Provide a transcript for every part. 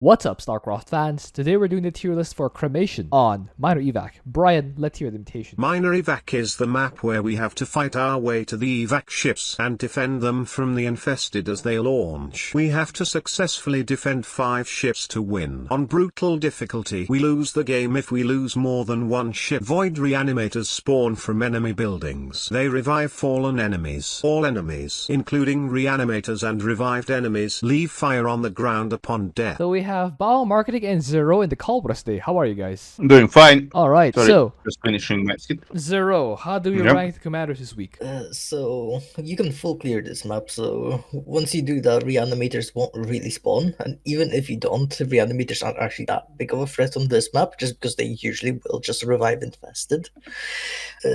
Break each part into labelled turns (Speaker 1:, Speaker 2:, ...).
Speaker 1: What's up, Starcraft fans? Today we're doing the tier list for Cremation on Minor Evac. Brian, let's hear the mutation.
Speaker 2: Minor Evac is the map where we have to fight our way to the evac ships and defend them from the infested as they launch. We have to successfully defend 5 ships to win. On brutal difficulty, we lose the game if we lose more than one ship. Void Reanimators spawn from enemy buildings. They revive fallen enemies. All enemies, including Reanimators and revived enemies, leave fire on the ground upon death.
Speaker 1: So we have Baumanmarketing and Zero in the call with us today. How are you guys?
Speaker 3: I'm doing fine.
Speaker 1: Alright,
Speaker 3: Sorry,
Speaker 1: so
Speaker 3: just finishing my skit.
Speaker 1: Zero, how do we
Speaker 3: Yep.
Speaker 1: rank the commanders this week?
Speaker 4: So you can full clear this map, so once you do that, Reanimators won't really spawn, and even if you don't, Reanimators aren't actually that big of a threat on this map, just because they usually will just revive infested.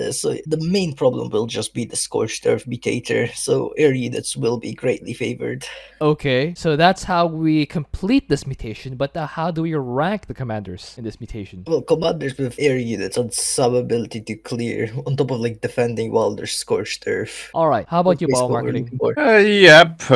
Speaker 4: So the main problem will just be the Scorched Earth Mutator, so air units will be greatly favored.
Speaker 1: Okay, so that's how we complete this mutation, but how do we rank the commanders in this mutation?
Speaker 4: Well, commanders with air units and some ability to clear, on top of like defending while there's Scorched Earth.
Speaker 1: Alright, how about you,
Speaker 4: Basically what we're
Speaker 1: Baumanmarketing?
Speaker 4: looking for.
Speaker 3: Yep.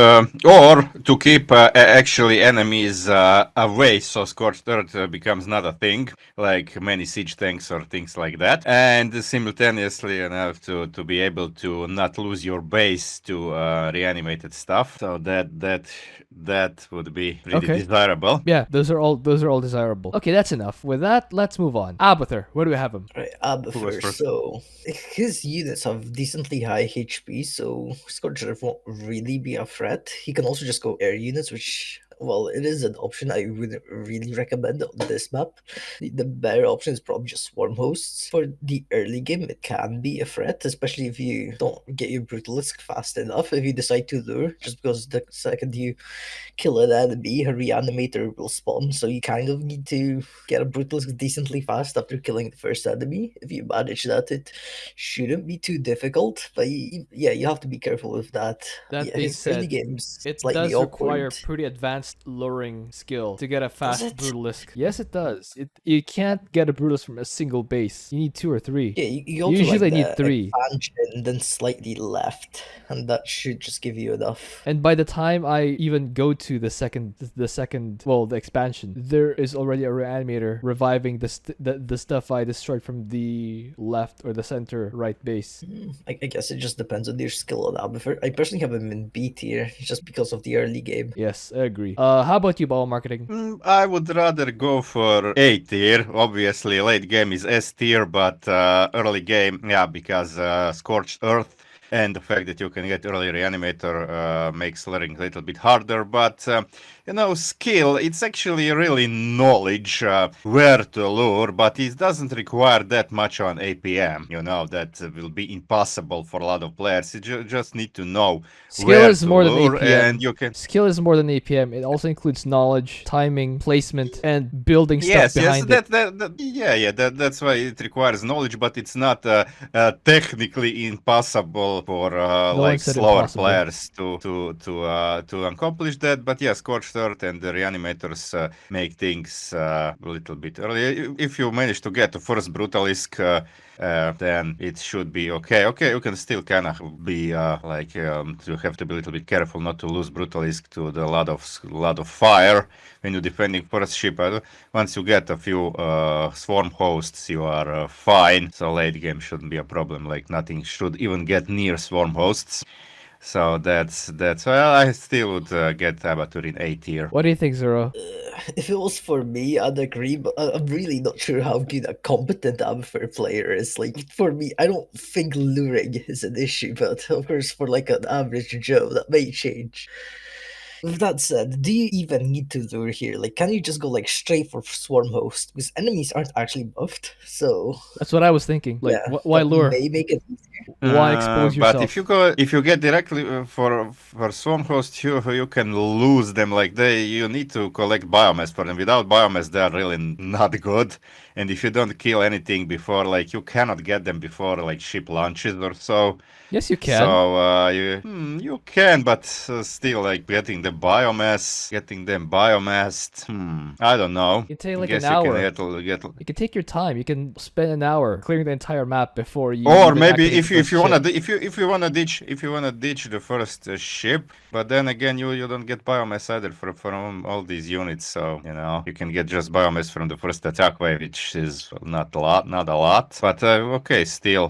Speaker 3: Or to keep actually enemies away, so Scorched Earth becomes not a thing, like many siege tanks or things like that. And simultaneously enough to be able to not lose your base to reanimated stuff. So that would be really
Speaker 1: Okay.
Speaker 3: desirable.
Speaker 1: Yeah, those are all desirable. Okay, that's enough. With that, let's move on. Abathur, where do we have him?
Speaker 4: Right,
Speaker 3: Who was
Speaker 4: Abathur.
Speaker 3: first?
Speaker 4: So his units have decently high HP, so Scorched Earth won't really be a threat. He can also just go air units, which, well, it is an option I wouldn't really recommend on this map. The better option is probably just swarm hosts. For the early game, it can be a threat, especially if you don't get your Brutalisk fast enough. If you decide to lure, just because the second you kill an enemy, a reanimator will spawn, so you kind of need to get a Brutalisk decently fast after killing the first enemy. If you manage that, it shouldn't be too difficult, but yeah, you have to be careful with that.
Speaker 1: That
Speaker 4: Yeah,
Speaker 1: being
Speaker 4: his early
Speaker 1: said,
Speaker 4: game's
Speaker 1: it
Speaker 4: slightly
Speaker 1: does require
Speaker 4: awkward.
Speaker 1: pretty advanced luring skill to get a
Speaker 4: Does
Speaker 1: fast
Speaker 4: it?
Speaker 1: Brutalisk. Yes, it does. You can't get a Brutalisk from a single base. You need 2 or 3.
Speaker 4: Yeah, you go to
Speaker 1: Usually
Speaker 4: like
Speaker 1: need
Speaker 4: the
Speaker 1: 3.
Speaker 4: expansion, then slightly left, and that should just give you enough.
Speaker 1: And by the time I even go to the expansion, there is already a reanimator reviving the stuff I destroyed from the left or the center right base.
Speaker 4: I guess it just depends on your skill on Abathur. I personally have him in B tier, just because of the early game.
Speaker 1: Yes, I agree. How about you, Baumanmarketing?
Speaker 3: I would rather go for A tier. Obviously, late game is S tier, but early game, yeah, because Scorched Earth and the fact that you can get early reanimator makes learning a little bit harder. But skill, it's actually really knowledge where to lure, but it doesn't require that much on APM. That will be impossible for a lot of players. You just need to know
Speaker 1: Skill
Speaker 3: where
Speaker 1: is
Speaker 3: to
Speaker 1: more than
Speaker 3: lure,
Speaker 1: APM.
Speaker 3: and you can.
Speaker 1: Skill is more than APM. It also includes knowledge, timing, placement, and building stuff behind it.
Speaker 3: That's why it requires knowledge, but it's not technically impossible for
Speaker 1: No one
Speaker 3: like
Speaker 1: said
Speaker 3: slower
Speaker 1: impossible.
Speaker 3: players to accomplish that. But yeah, Scorched Earth and the Reanimators make things a little bit early. If you manage to get the first Brutalisk, then it should be okay. Okay, you can still kind of be you have to be a little bit careful not to lose Brutalisk to the lot of fire when you're defending first ship. Once you get a few swarm hosts, you are fine. So late game shouldn't be a problem. Like nothing should even get near swarm hosts. So that's well, I still would get Abathur in A tier.
Speaker 1: What do you think, Zero?
Speaker 4: If it was for me, I'd agree, but I'm really not sure how good a competent Abathur player is. Like, for me, I don't think luring is an issue, but of course, for like an average Joe, that may change. With that said, do you even need to lure here? Like, can you just go like straight for swarm host? Because enemies aren't actually buffed, so
Speaker 1: That's what I was thinking. Like,
Speaker 4: yeah,
Speaker 1: why
Speaker 4: that
Speaker 1: lure?
Speaker 4: may make it easier.
Speaker 1: Why expose
Speaker 3: But
Speaker 1: yourself?
Speaker 3: if you get directly for swarm host, you can lose them. Like you need to collect biomass for them. Without biomass, they are really not good. And if you don't kill anything before, like you cannot get them before like ship launches or so.
Speaker 1: Yes, you can.
Speaker 3: So you can, but still, like getting the biomass, getting them biomassed. I don't know.
Speaker 1: You take
Speaker 3: I
Speaker 1: like
Speaker 3: guess
Speaker 1: an
Speaker 3: you
Speaker 1: hour.
Speaker 3: can get.
Speaker 1: You can take your time. You can spend an hour clearing the entire map before you
Speaker 3: Or
Speaker 1: even
Speaker 3: maybe
Speaker 1: activate
Speaker 3: if
Speaker 1: the
Speaker 3: you
Speaker 1: first
Speaker 3: if you wanna
Speaker 1: ship.
Speaker 3: if you wanna ditch the first ship, but then again you don't get biomass either from all these units, so you can get just biomass from the first attack wave, which is not a lot, but okay, still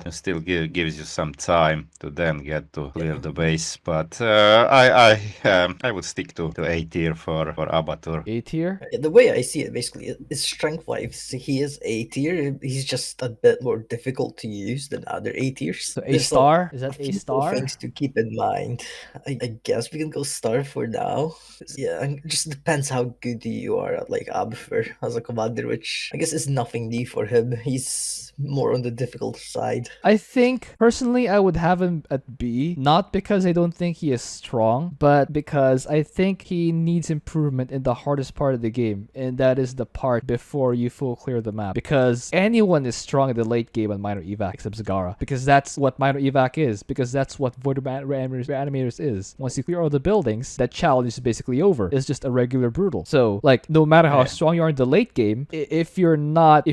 Speaker 3: gives you some time to then get to clear the base. But I would stick to A tier for Abathur.
Speaker 1: A tier.
Speaker 4: The way I see it, basically, is strength wise, he is A tier. He's just a bit more difficult to use than other A tiers.
Speaker 1: So A
Speaker 4: There's
Speaker 1: star. Is
Speaker 4: a
Speaker 1: that A
Speaker 4: few more
Speaker 1: star?
Speaker 4: things to keep in mind. I guess we can go star for now. Yeah, and it just depends how good you are at like Abathur as a commander, which I guess is nothing new for him. He's more on the difficult side.
Speaker 1: I think personally I would have him at B, not because I don't think he is strong, but because I think he needs improvement in the hardest part of the game, and that is the part before you full clear the map. Because anyone is strong in the late game on minor evac except Zagara, because that's what minor evac is, because that's what Void Reanimators is. Once you clear all the buildings, that challenge is basically over. It's just a regular brutal. So like no matter how strong you are in the late game, if you're not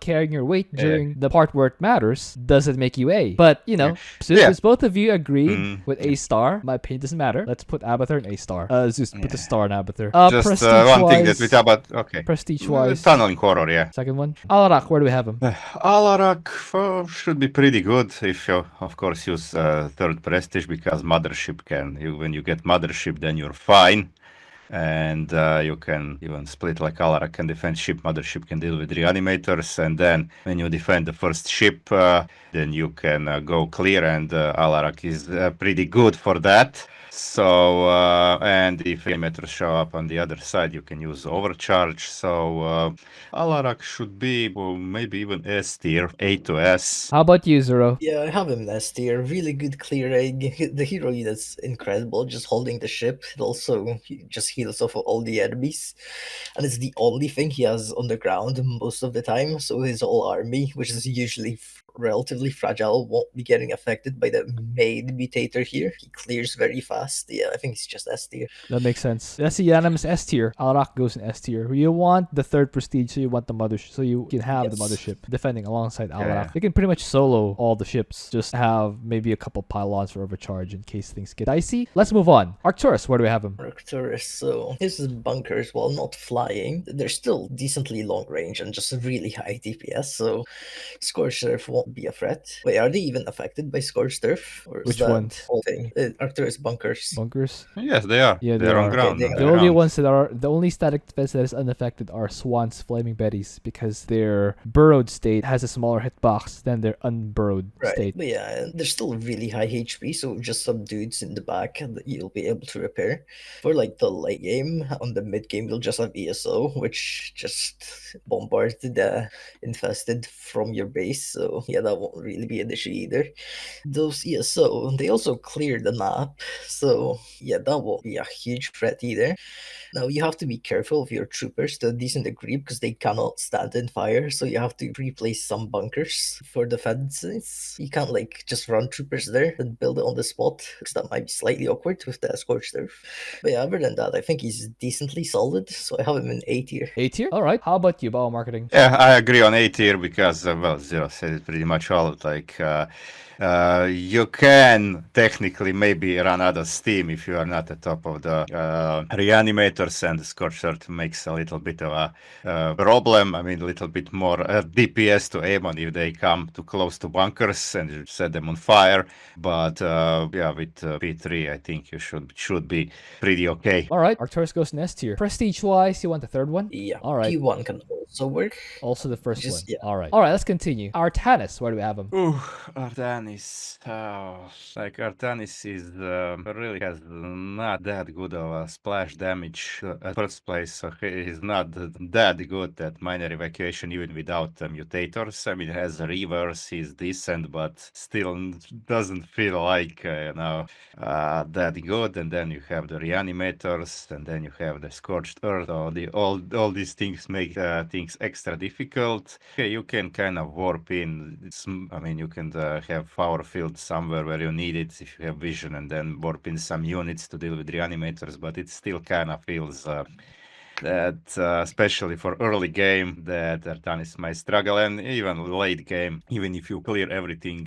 Speaker 1: carrying your weight during the part where it matters, doesn't make you A. But since both of you agreed with A star, my opinion doesn't matter. Let's put Abathur in A star. Zeus, put a star in Abathur.
Speaker 3: Just
Speaker 1: Prestige
Speaker 3: one thing that
Speaker 1: wise,
Speaker 3: with Abathur, okay.
Speaker 1: prestige wise,
Speaker 3: Tunneling horror, yeah.
Speaker 1: second one. Alarak, where do we have him?
Speaker 3: Alarak should be pretty good if you, of course, use third prestige, because mothership when you get mothership, then you're fine. And you can even split like Alarak can defend ship, mothership can deal with reanimators, and then when you defend the first ship, then you can go clear, and Alarak is pretty good for that. So, and if reanimators show up on the other side, you can use overcharge. So, Alarak should be maybe even S tier, A to S.
Speaker 1: How about you, Zero?
Speaker 4: Yeah, I have him last year. Really good clearing. The hero unit's incredible, just holding the ship. It also just heals off all the enemies. And it's the only thing he has on the ground most of the time. So his whole army, which is usually relatively fragile, won't be getting affected by the main mutator here. He clears very fast. Yeah, I think he's just S tier.
Speaker 1: That makes sense. That's a unanimous S tier. Alarak goes in S tier. You want the third prestige, so you want the mothership, so you can have the mothership defending alongside Alarak. They can pretty much solo all the ships. Just have maybe a couple pylons for overcharge in case things get dicey. Let's move on. Arcturus, where do we have him?
Speaker 4: Arcturus, so his bunkers, while not flying, they're still decently long range and just really high DPS, so Scorched Earth won't be a threat. Wait, are they even affected by Scorched Earth? Or is
Speaker 1: Which
Speaker 4: that
Speaker 1: ones?
Speaker 4: whole thing? Arcturus bunkers.
Speaker 1: Bunkers?
Speaker 3: Yes, they are.
Speaker 1: Yeah,
Speaker 3: they're on
Speaker 1: are.
Speaker 3: ground.
Speaker 4: Okay,
Speaker 1: The only ones that are the only static defense that is unaffected are Swann's Flaming Betties, because their burrowed state has a smaller hitbox than their unburrowed state.
Speaker 4: But yeah, they're still really high HP, so just some dudes in the back that you'll be able to repair. For like the late game, on the mid game, you'll just have ESO, which just bombard the infested from your base. So yeah, that won't really be an issue either. Those ESO, they also clear the map, so yeah, that won't be a huge threat either. Now you have to be careful of your troopers to a decent degree because they cannot stand in fire, so you have to replace some bunkers for defenses. You can't like just run troopers there and build it on the spot, because that might be slightly awkward with the Scorched Earth. But yeah, other than that, I think he's decently solid, so I have him in A tier.
Speaker 1: A tier? Alright. How about you, Baumanmarketing?
Speaker 3: Yeah, I agree on A tier because, well, Zero said it pretty much all. Like, you can technically maybe run out of steam if you are not at top of the reanimators, and the Scorched Earth makes a little bit of a problem. I mean, a little bit more DPS to aim on if they come too close to bunkers and you set them on fire. But yeah, with P3, I think you should be pretty okay.
Speaker 1: Alright, Arcturus goes in S tier. Prestige wise, you want the third one?
Speaker 4: Yeah,
Speaker 1: Alright.
Speaker 4: P1 can also work.
Speaker 1: Also the first one.
Speaker 4: Yeah.
Speaker 1: Alright, let's continue. Artanis, where do we have him?
Speaker 3: Artanis. Like Artanis is really has not that good of a splash damage at first place, so he is not that good at minor evacuation even without mutators. I mean, he has a reverse, he's decent, but still doesn't feel like that good. And then you have the reanimators, and then you have the Scorched Earth. All these things make things things extra difficult. Okay, you can kind of warp in. You can have power field somewhere where you need it if you have vision, and then warp in some units to deal with reanimators, but it still kind of feels that especially for early game that Artanis might struggle, and even late game, even if you clear everything,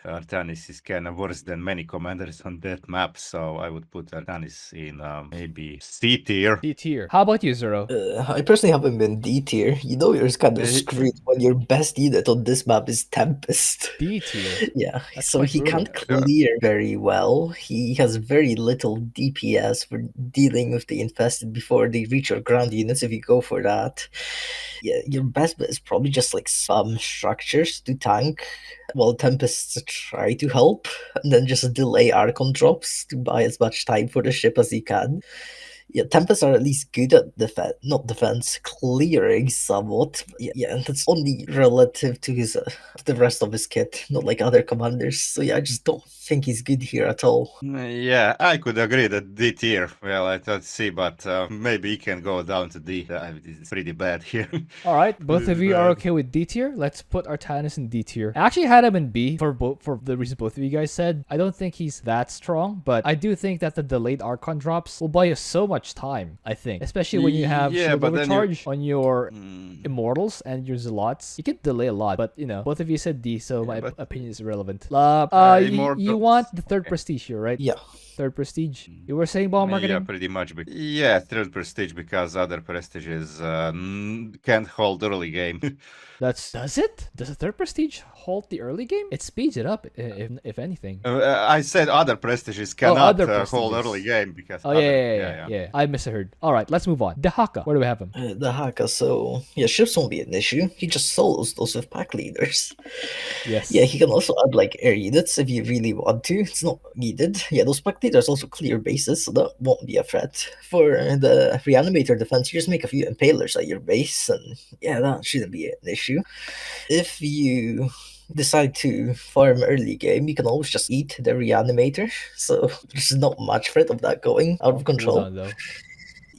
Speaker 3: Artanis is kind of worse than many commanders on that map, so I would put Artanis in maybe C tier.
Speaker 1: D tier. How about you, Zero?
Speaker 4: I personally have him in D tier. You know you're kind of screwed when your best unit on this map is Tempest.
Speaker 1: D tier.
Speaker 4: Yeah,
Speaker 1: That's
Speaker 4: so
Speaker 1: quite
Speaker 4: he
Speaker 1: brutal.
Speaker 4: can't clear very well. He has very little DPS for dealing with the infested before they reach your ground units if you go for that. Yeah, your best bet is probably just like some structures to tank while Tempests try to help, and then just delay Archon drops to buy as much time for the ship as you can. Yeah, Tempests are at least good at not defense, clearing somewhat. Yeah, and that's only relative to his the rest of his kit, not like other commanders. So yeah, I just don't think he's good here at all.
Speaker 3: Yeah, I could agree that D tier. Well, I thought C, but maybe he can go down to D. It's pretty bad here.
Speaker 1: All right, both of you are okay with D tier. Let's put Artanis in D tier. I actually had him in B for the reason both of you guys said. I don't think he's that strong, but I do think that the delayed Archon drops will buy you so much time. I think, especially when you have shield overcharge on your immortals and your zealots, you can delay a lot. But both of you said D, so my opinion is irrelevant. You want the third prestige here, right?
Speaker 4: Yeah.
Speaker 1: Third prestige. You were saying Baumanmarketing?
Speaker 3: Yeah, pretty much. Yeah, third prestige because other prestiges can't hold early game.
Speaker 1: Does it? Does a third prestige hold the early game? It speeds it up, if anything.
Speaker 3: I said other prestiges cannot hold early game because.
Speaker 1: Yeah. I misheard. All right, let's move on. Dehaka, where do we have him?
Speaker 4: Dehaka, so yeah, ships won't be an issue. He just solos those with pack leaders.
Speaker 1: Yes.
Speaker 4: Yeah, he can also add like air units if you really want to. It's not needed. Yeah, those pack leaders also clear bases, so that won't be a threat. For the reanimator defense, you just make a few impalers at your base, and yeah, that shouldn't be an issue. If you decide to farm early game, you can always just eat the reanimator, so there's not much threat of that going out of control.
Speaker 1: Cooldown, though.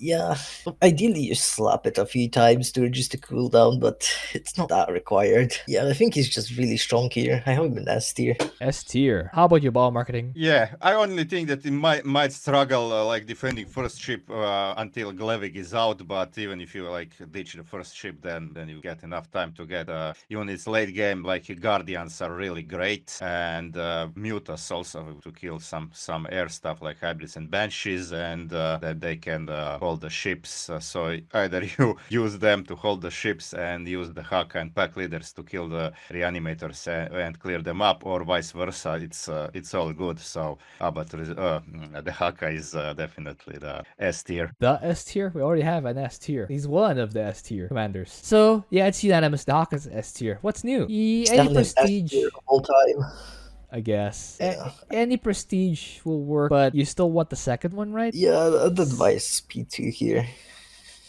Speaker 4: Yeah, ideally you slap it a few times to reduce the cooldown, but it's not that required. Yeah, I think he's just really strong here. I have him in S tier.
Speaker 1: S tier. How about your Baumanmarketing?
Speaker 3: Yeah, I only think that he might struggle like defending first ship until Glevig is out, but even if you like ditch the first ship, then you get enough time to get units late game. Like Guardians are really great, and Mutas also to kill some air stuff like Hybrids and Banshees, and that they can hold the ships. So either you use them to hold the ships and use the Haka and pack leaders to kill the reanimators and clear them up, or vice versa. It's all good. So Abathur, the Haka is definitely the S tier.
Speaker 1: The S tier? We already have an S tier. He's one of the S tier commanders. So yeah, it's unanimous. The Haka's S tier. What's new? Any prestige
Speaker 4: all time.
Speaker 1: I guess.
Speaker 4: Yeah.
Speaker 1: Any prestige will work, but you still want the second one, right?
Speaker 4: Yeah, I'd advise P2 here.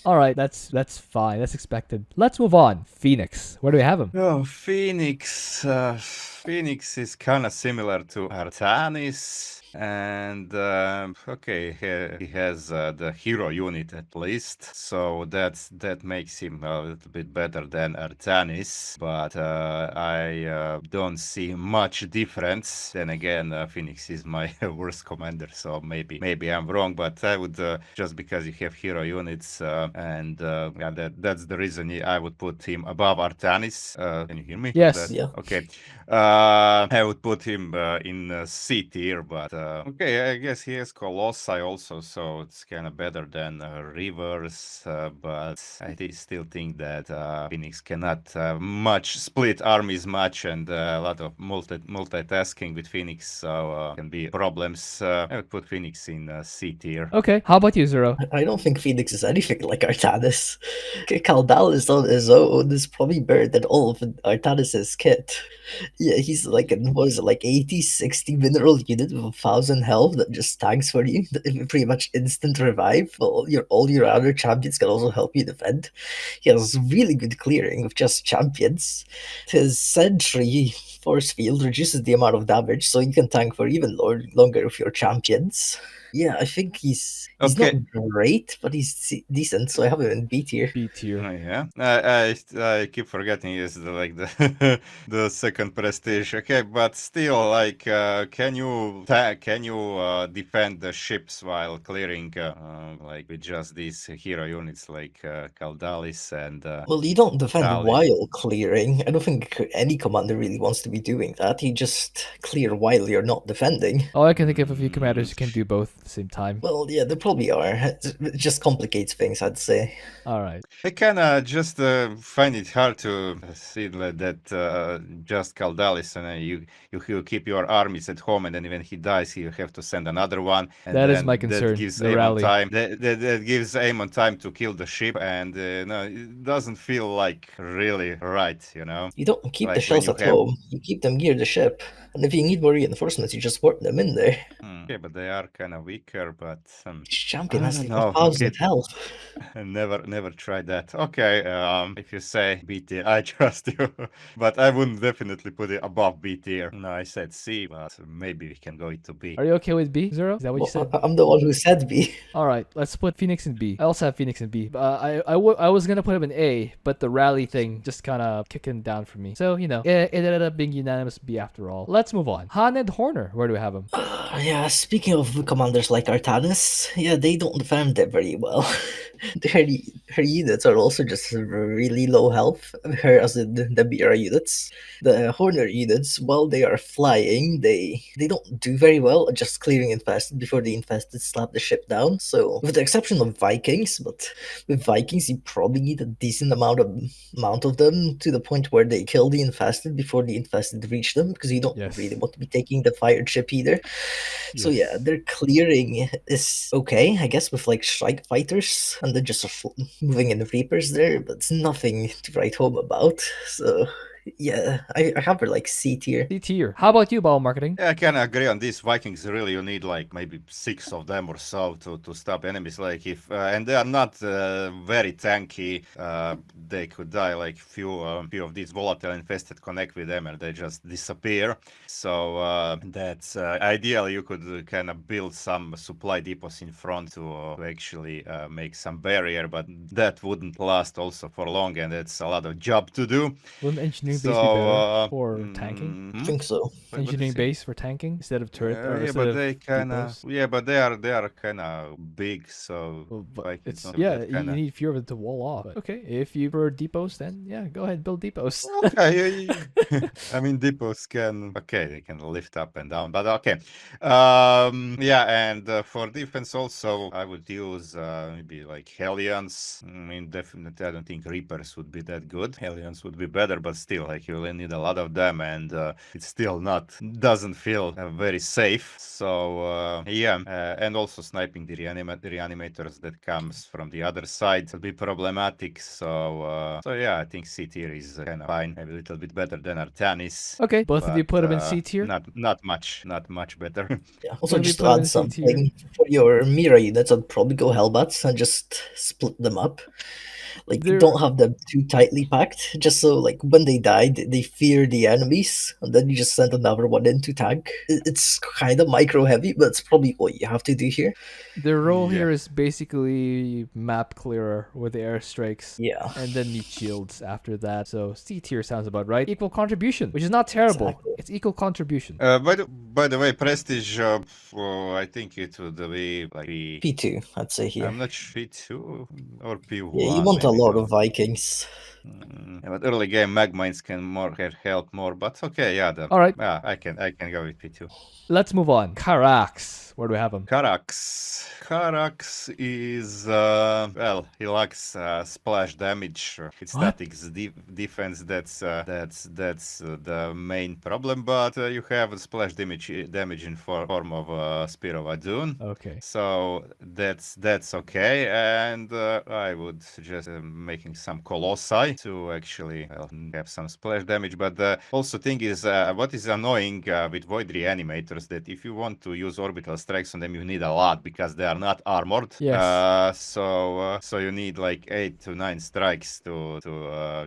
Speaker 1: All right, that's fine. That's expected. Let's move on. Phoenix. Where do we have him?
Speaker 3: Oh, Phoenix. Phoenix is kind of similar to Artanis. And okay, he has the hero unit at least, so that makes him a little bit better than Artanis, but I don't see much difference. Then again, Phoenix is my worst commander, so maybe I'm wrong, but I would just because you have hero units and that's the reason I would put him above Artanis. Can you hear me?
Speaker 1: Yes.
Speaker 4: Yeah.
Speaker 3: Okay. I would put him in C tier, but okay, I guess he has Colossi also, so it's kind of better than Rivers, but I still think that Phoenix cannot much split armies much, and a lot of multitasking with Phoenix, so can be problems. I would put Phoenix in C tier.
Speaker 1: Okay, how about you, Zero?
Speaker 4: I don't think Phoenix is anything like Artanis. Caldalis on his own is probably better than all of Artanis's kit. Yeah, he's like an 80, 60 mineral unit with 1,000 health that just tanks for you. Pretty much instant revive. All your other champions can also help you defend. He has really good clearing with just champions. His sentry force field reduces the amount of damage, so you can tank for even longer with your champions. Yeah, I think he's
Speaker 3: Okay.
Speaker 4: not great, but he's decent. So I have him in B tier.
Speaker 1: B tier.
Speaker 3: Oh, yeah, I keep forgetting is like the the second prestige. Okay, but still, like, can you defend the ships while clearing like with just these hero units like Caldalis and
Speaker 4: Well, you don't defend
Speaker 3: Tali?
Speaker 4: while clearing. I don't think any commander really wants to be doing that. You just clear while you're not defending.
Speaker 1: Oh, I can think of a few commanders who can do both at the same time.
Speaker 4: Well, yeah, there probably are. It just complicates things, I'd say.
Speaker 1: All right.
Speaker 3: I kind of just find it hard to see that just Caldalis and you keep your armies at home, and then when he dies, you have to send another one, and
Speaker 1: That is
Speaker 3: then
Speaker 1: my
Speaker 3: that
Speaker 1: concern,
Speaker 3: gives
Speaker 1: the
Speaker 3: Aemon
Speaker 1: rally.
Speaker 3: time. That gives Aemon time to kill the ship, and no, it doesn't feel like really right, you know.
Speaker 4: You don't keep the
Speaker 3: Like when
Speaker 4: shells
Speaker 3: you
Speaker 4: at
Speaker 3: have.
Speaker 4: home. You keep them near the ship. And if you need more reinforcements, you just warp them in there.
Speaker 3: Okay, but they are kind of weaker. But
Speaker 4: Each champion
Speaker 3: I
Speaker 4: has
Speaker 3: don't
Speaker 4: like
Speaker 3: know.
Speaker 4: 1,000
Speaker 3: Okay,
Speaker 4: health.
Speaker 3: never tried that. Okay, if you say B tier, I trust you, but I wouldn't definitely put it above B tier. No, I said C, but maybe we can go into B.
Speaker 1: Are you okay with B, Zero? Is that what you
Speaker 4: Well,
Speaker 1: said?
Speaker 4: I'm the one who said B.
Speaker 1: All right, let's put Phoenix in B. I also have Phoenix in B. I was gonna put him in A, but the rally thing just kind of kicking down for me. So, you know, it ended up being unanimous B after all. Let's move on. Han and Horner, where do we have him?
Speaker 4: Yeah, speaking of commanders like Artanis, yeah, they don't defend it very well. her units are also just really low health, her as in the BR units. The Horner units, while they are flying, they don't do very well at just clearing infested before the infested slap the ship down. So, with the exception of Vikings, but with Vikings, you probably need a decent amount of them to the point where they kill the infested before the infested reach them, because you don't
Speaker 1: Yes.
Speaker 4: really want to be taking the fired ship either. So yeah,
Speaker 1: Yes.
Speaker 4: their clearing is okay, I guess, with like strike fighters and then just moving in Reapers there, but it's nothing to write home about. So yeah, I have her like C tier.
Speaker 1: C tier. How about you, Baumanmarketing?
Speaker 3: Yeah, I can agree on this. Vikings really, you need like maybe 6 of them or so to stop enemies. Like if and they are not very tanky, they could die. Like few of these volatile infested connect with them and they just disappear. So that's ideal. You could kind of build some supply depots in front to actually make some barrier, but that wouldn't last also for long, and it's a lot of job to do.
Speaker 1: Wouldn't engineering base be
Speaker 3: So
Speaker 1: better for tanking?
Speaker 4: I think so.
Speaker 3: What do you
Speaker 1: Engineering
Speaker 3: think?
Speaker 1: base for tanking instead of turret or
Speaker 3: Yeah,
Speaker 1: instead
Speaker 3: but
Speaker 1: of
Speaker 3: they kind of
Speaker 1: depots?
Speaker 3: but they are kind of big, so
Speaker 1: Well, but
Speaker 3: Vikings
Speaker 1: it's
Speaker 3: don't have
Speaker 1: yeah,
Speaker 3: that
Speaker 1: you
Speaker 3: kind of.
Speaker 1: need fewer of them to wall off. But okay, if you prefer depots, then yeah, go ahead build depots.
Speaker 3: Okay, I mean depots can they can lift up and down, but okay. Yeah, and for defense also I would use maybe like Hellions. I mean definitely I don't think Reapers would be that good. Hellions would be better, but still like you will need a lot of them, and it's still doesn't feel very safe. So yeah, and also sniping the reanimators that comes from the other side will be problematic. So yeah, I think C tier is kind of fine, maybe a little bit better than Artanis.
Speaker 1: Okay, both of you
Speaker 3: But
Speaker 1: put them in C tier.
Speaker 3: not much better.
Speaker 4: Yeah.
Speaker 1: Both
Speaker 4: Also,
Speaker 1: of you
Speaker 4: just
Speaker 1: put
Speaker 4: to
Speaker 1: them in
Speaker 4: add
Speaker 1: C tier.
Speaker 4: something for your Mira units, I'd probably go Hellbats and just split them up. Like,
Speaker 1: They're
Speaker 4: don't have them too tightly packed, just so like when they die, they fear the enemies, and then you just send another one in to tank. It's kind of micro heavy, but it's probably what you have to do here.
Speaker 1: their role
Speaker 3: Yeah.
Speaker 1: here is basically map clearer with the airstrikes.
Speaker 4: Yeah.
Speaker 1: And then meat shields after that. So C tier sounds about right. Equal contribution, which is not terrible.
Speaker 4: Exactly.
Speaker 1: It's equal contribution.
Speaker 3: By the way, Prestige, I think it would be like
Speaker 4: P2, I'd say here.
Speaker 3: I'm not sure P2 or P1.
Speaker 4: Yeah, you want a
Speaker 3: Maybe
Speaker 4: lot
Speaker 3: don't.
Speaker 4: of Vikings.
Speaker 3: Yeah, but early game Magmines can help more. But okay, yeah,
Speaker 1: All right,
Speaker 3: yeah, I can go with P2.
Speaker 1: let's move on. Karax, where do we have him?
Speaker 3: Karax is well, he lacks splash damage. It's
Speaker 1: What?
Speaker 3: statics defense. That's the main problem. But you have splash damage in form of Spear of Adun.
Speaker 1: Okay.
Speaker 3: So that's okay, and I would suggest making some colossi to actually actually have some splash damage. But also thing is, what is annoying with Void Reanimators, that if you want to use orbital strikes on them, you need a lot because they are not armored.
Speaker 1: Yes.
Speaker 3: So you need like 8 to 9 strikes to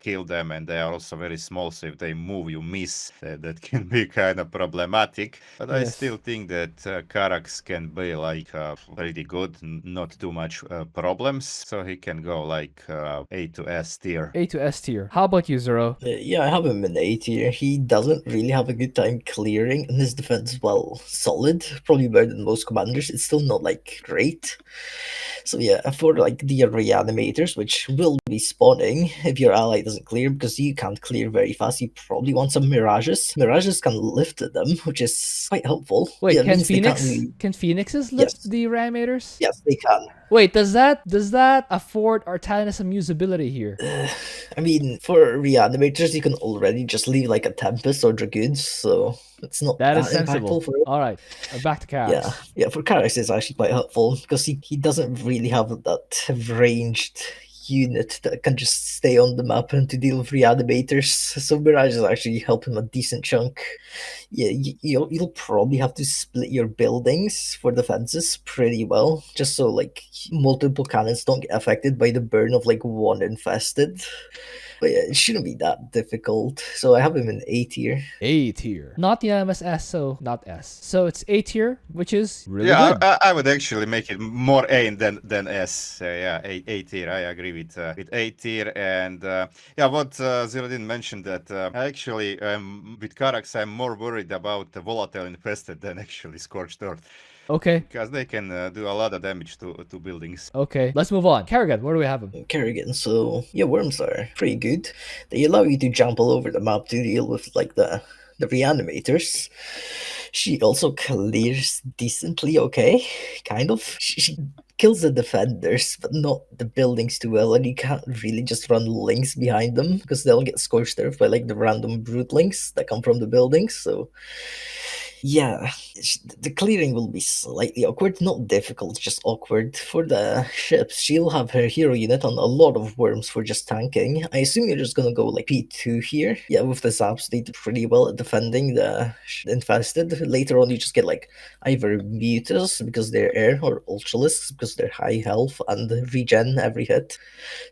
Speaker 3: kill them, and they are also very small. So if they move, you miss. That can be kind of problematic. But I
Speaker 1: Yes.
Speaker 3: still think that Karax can be like pretty good, not too much problems. So he can go like A to S tier.
Speaker 1: A to S tier. How about you, Zero?
Speaker 4: Yeah, I have him in A tier. He doesn't really have a good time clearing, and his defense, well, solid. Probably better than most commanders. It's still not like great. So yeah, for like the reanimators, which will be spawning if your ally doesn't clear, because you can't clear very fast, you probably want some mirages. Mirages can lift them, which is quite helpful.
Speaker 1: Wait,
Speaker 4: Yeah, it
Speaker 1: can
Speaker 4: means they can't
Speaker 1: Phoenix?
Speaker 4: really.
Speaker 1: Can Phoenixes lift
Speaker 4: Yes,
Speaker 1: the Reanimators?
Speaker 4: yes, they can.
Speaker 1: Wait, does that afford Artanis some usability here?
Speaker 4: I mean, for reanimators, you can already just leave like a Tempest or Dragoons, so it's not
Speaker 1: That is
Speaker 4: that
Speaker 1: sensible.
Speaker 4: impactful for it.
Speaker 1: All right, back to
Speaker 4: Yeah,
Speaker 1: Karax.
Speaker 4: yeah, for Karax it's actually quite helpful because he doesn't really have that ranged unit that can just stay on the map and to deal with reanimators. So Mirages actually help him a decent chunk. Yeah, you'll probably have to split your buildings for defenses pretty well, just so like multiple cannons don't get affected by the burn of like one infested. But yeah, it shouldn't be that difficult. So I have him in A tier.
Speaker 1: A tier. Not unanimous S, so not S. So it's A tier, which is really
Speaker 3: Yeah,
Speaker 1: good.
Speaker 3: I would actually make it more A than S. Yeah, A tier. I agree with A tier. And yeah, what Zero didn't mention that actually with Karax, I'm more worried about the volatile infested than actually Scorched Earth.
Speaker 1: Okay.
Speaker 3: Because they can do a lot of damage to buildings.
Speaker 1: Okay. Let's move on. Kerrigan, where do we have him?
Speaker 4: Kerrigan. So yeah, worms are pretty good. They allow you to jump all over the map to deal with like the reanimators. She also clears decently okay, kind of. She kills the defenders, but not the buildings too well, and you can't really just run links behind them because they'll get scorched earth by like the random brute links that come from the buildings. So yeah, the clearing will be slightly awkward, not difficult, just awkward. For the ships, she'll have her hero unit on a lot of worms for just tanking. I assume you're just gonna go like P2 here. Yeah, with the zaps, they did pretty well at defending the infested. Later on, you just get like either mutas because they're air or ultralisks because they're high health and regen every hit.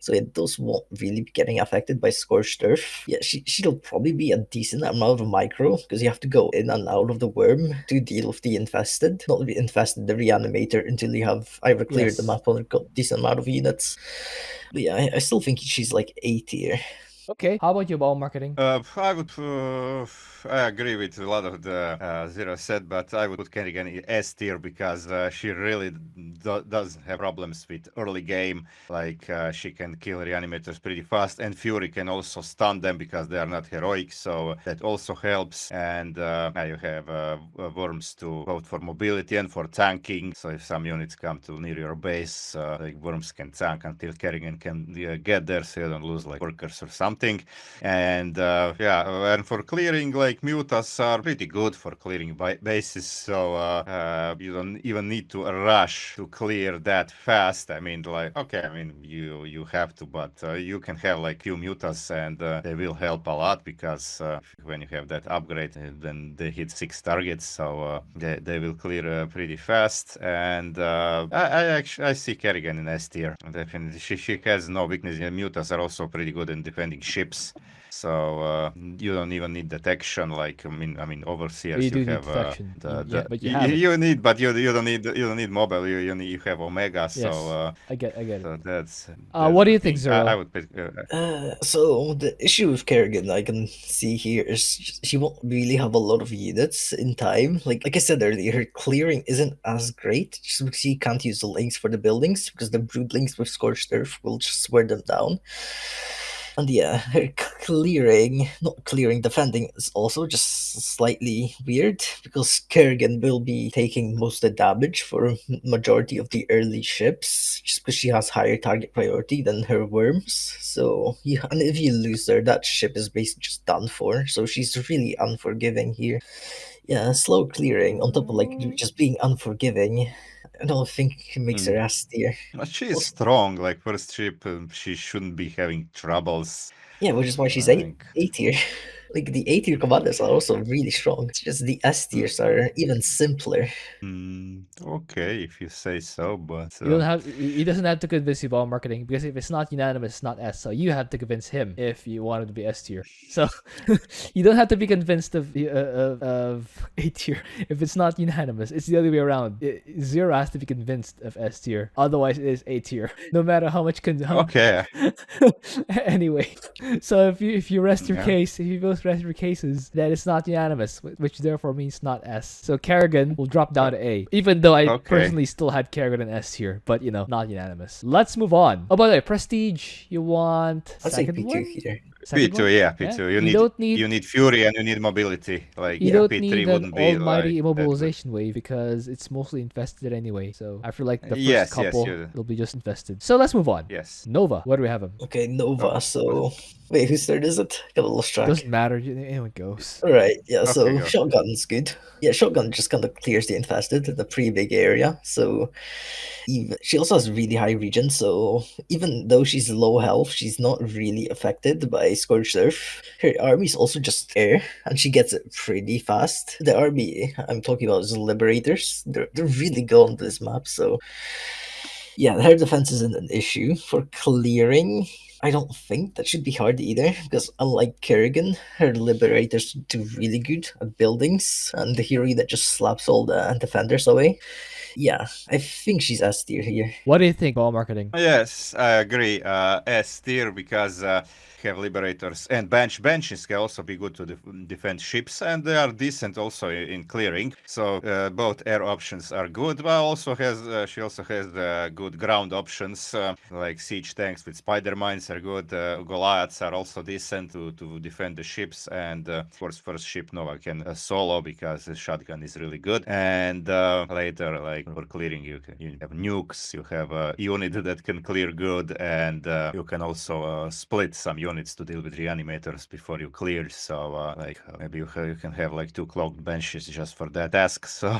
Speaker 4: So yeah, those won't really be getting affected by Scorched Earth. Yeah, she'll probably be a decent amount of micro because you have to go in and out of the worm to deal with the infested. Not the infested, the reanimator until you have either cleared the
Speaker 1: Yes.
Speaker 4: map or got decent amount of units. But yeah, I still think she's like A tier.
Speaker 1: Okay. How about your Baumanmarketing?
Speaker 3: I would. I agree with a lot of the Zero said, but I would put Kerrigan in S tier because she really does have problems with early game. Like she can kill reanimators pretty fast, and Fury can also stun them because they are not heroic. So that also helps. And you have worms to both for mobility and for tanking. So if some units come to near your base, like worms can tank until Kerrigan can get there, so you don't lose like workers or something. And yeah, and for clearing, like mutas are pretty good for clearing bases, so you don't even need to rush to clear that fast. I mean, like, okay, I mean, you have to, but you can have like few mutas, and they will help a lot because when you have that upgrade, then they hit 6 targets, so they will clear pretty fast. And I actually I see Kerrigan in S tier. Definitely, she has no weakness. Mutas are also pretty good in defending ships. So you don't even need detection. Like I mean,
Speaker 1: But
Speaker 3: overseers
Speaker 1: you
Speaker 3: you
Speaker 1: do need
Speaker 3: have
Speaker 1: detection.
Speaker 3: the
Speaker 1: But you have it.
Speaker 3: you need, but you don't need mobile. You have Omega. So
Speaker 1: Yes. I get it.
Speaker 3: so that's
Speaker 1: What do
Speaker 3: the
Speaker 1: you think,
Speaker 3: thing. I
Speaker 1: Zero?
Speaker 3: would pick.
Speaker 4: So the issue with Kerrigan I can see here is she won't really have a lot of units in time. Like I said earlier, her clearing isn't as great just because she can't use the links for the buildings because the brood links with Scorched Earth will just wear them down. And yeah, her clearing, not clearing, defending is also just slightly weird because Kerrigan will be taking most of the damage for majority of the early ships just because she has higher target priority than her worms. So yeah, and if you lose her, that ship is basically just done for. So she's really unforgiving here. Yeah, slow clearing on top of like just being unforgiving. I don't think it makes her S tier.
Speaker 3: But she's strong, like first ship, she shouldn't be having troubles.
Speaker 4: Yeah, which is why she's
Speaker 3: Like,
Speaker 4: A tier. Like the A tier commanders are also really strong. It's just the S tiers are even simpler.
Speaker 3: okay, if you say so, but
Speaker 1: You don't have. He doesn't have to convince you about marketing, because if it's not unanimous, it's not S. So you have to convince him if you want it to be S tier. So you don't have to be convinced of A tier if it's not unanimous. It's the other way around. Zero has to be convinced of S tier. Otherwise, it is A tier. No matter how much.
Speaker 3: okay.
Speaker 1: Anyway, so if you rest your
Speaker 3: Yeah.
Speaker 1: case, if you both rest your cases, then it's not unanimous, which therefore means not S. So Kerrigan will drop down to A, even though I
Speaker 3: Okay.
Speaker 1: personally still had Kerrigan in S tier, but not unanimous. Let's move on. Oh, by the way, prestige. You want
Speaker 4: I'd say
Speaker 1: second
Speaker 4: P2
Speaker 1: one?
Speaker 4: here.
Speaker 1: Second
Speaker 3: P2,
Speaker 1: one?
Speaker 3: yeah, P2.
Speaker 1: You don't need.
Speaker 3: You need fury and you need mobility. Like
Speaker 1: You don't
Speaker 3: P3
Speaker 1: need an
Speaker 3: wouldn't be
Speaker 1: almighty
Speaker 3: like that good.
Speaker 1: immobilization wave because it's mostly infested anyway. So I feel like the first
Speaker 3: Yes,
Speaker 1: couple
Speaker 3: you-
Speaker 1: it'll be just infested. So let's move on.
Speaker 3: Yes.
Speaker 1: Nova, what do we have him?
Speaker 4: Okay, Nova.
Speaker 3: Oh,
Speaker 4: So wait, whose turn is it? Got a lost track.
Speaker 1: Doesn't matter. Anyone goes.
Speaker 4: Alright, yeah,
Speaker 3: Okay,
Speaker 4: so
Speaker 3: go.
Speaker 4: shotgun's good. Yeah, shotgun just kind of clears the infested, the pretty big area. So even she also has really high regen, so even though she's low health, she's not really affected by Scorched Earth. Her army's also just air, and she gets it pretty fast. The army I'm talking about is Liberators. They're really good on this map, so yeah, her defense isn't an issue. For clearing, I don't think that should be hard either, because unlike Kerrigan, her Liberators do really good at buildings, and the hero that just slaps all the defenders away. Yeah, I think she's S tier here.
Speaker 1: What do you think, ball marketing?
Speaker 3: Yes, I agree. S tier because have liberators and benches can also be good to defend ships, and they are decent also in clearing. So both air options are good, but also she also has good ground options like siege tanks with spider mines are good. Goliaths are also decent to defend the ships, and of course first ship Nova can solo because the shotgun is really good. And later, like for clearing, you have nukes, you have a unit that can clear good, and you can also split some units to deal with reanimators before you clear. So maybe you can have like 2 cloaked benches just for that task. So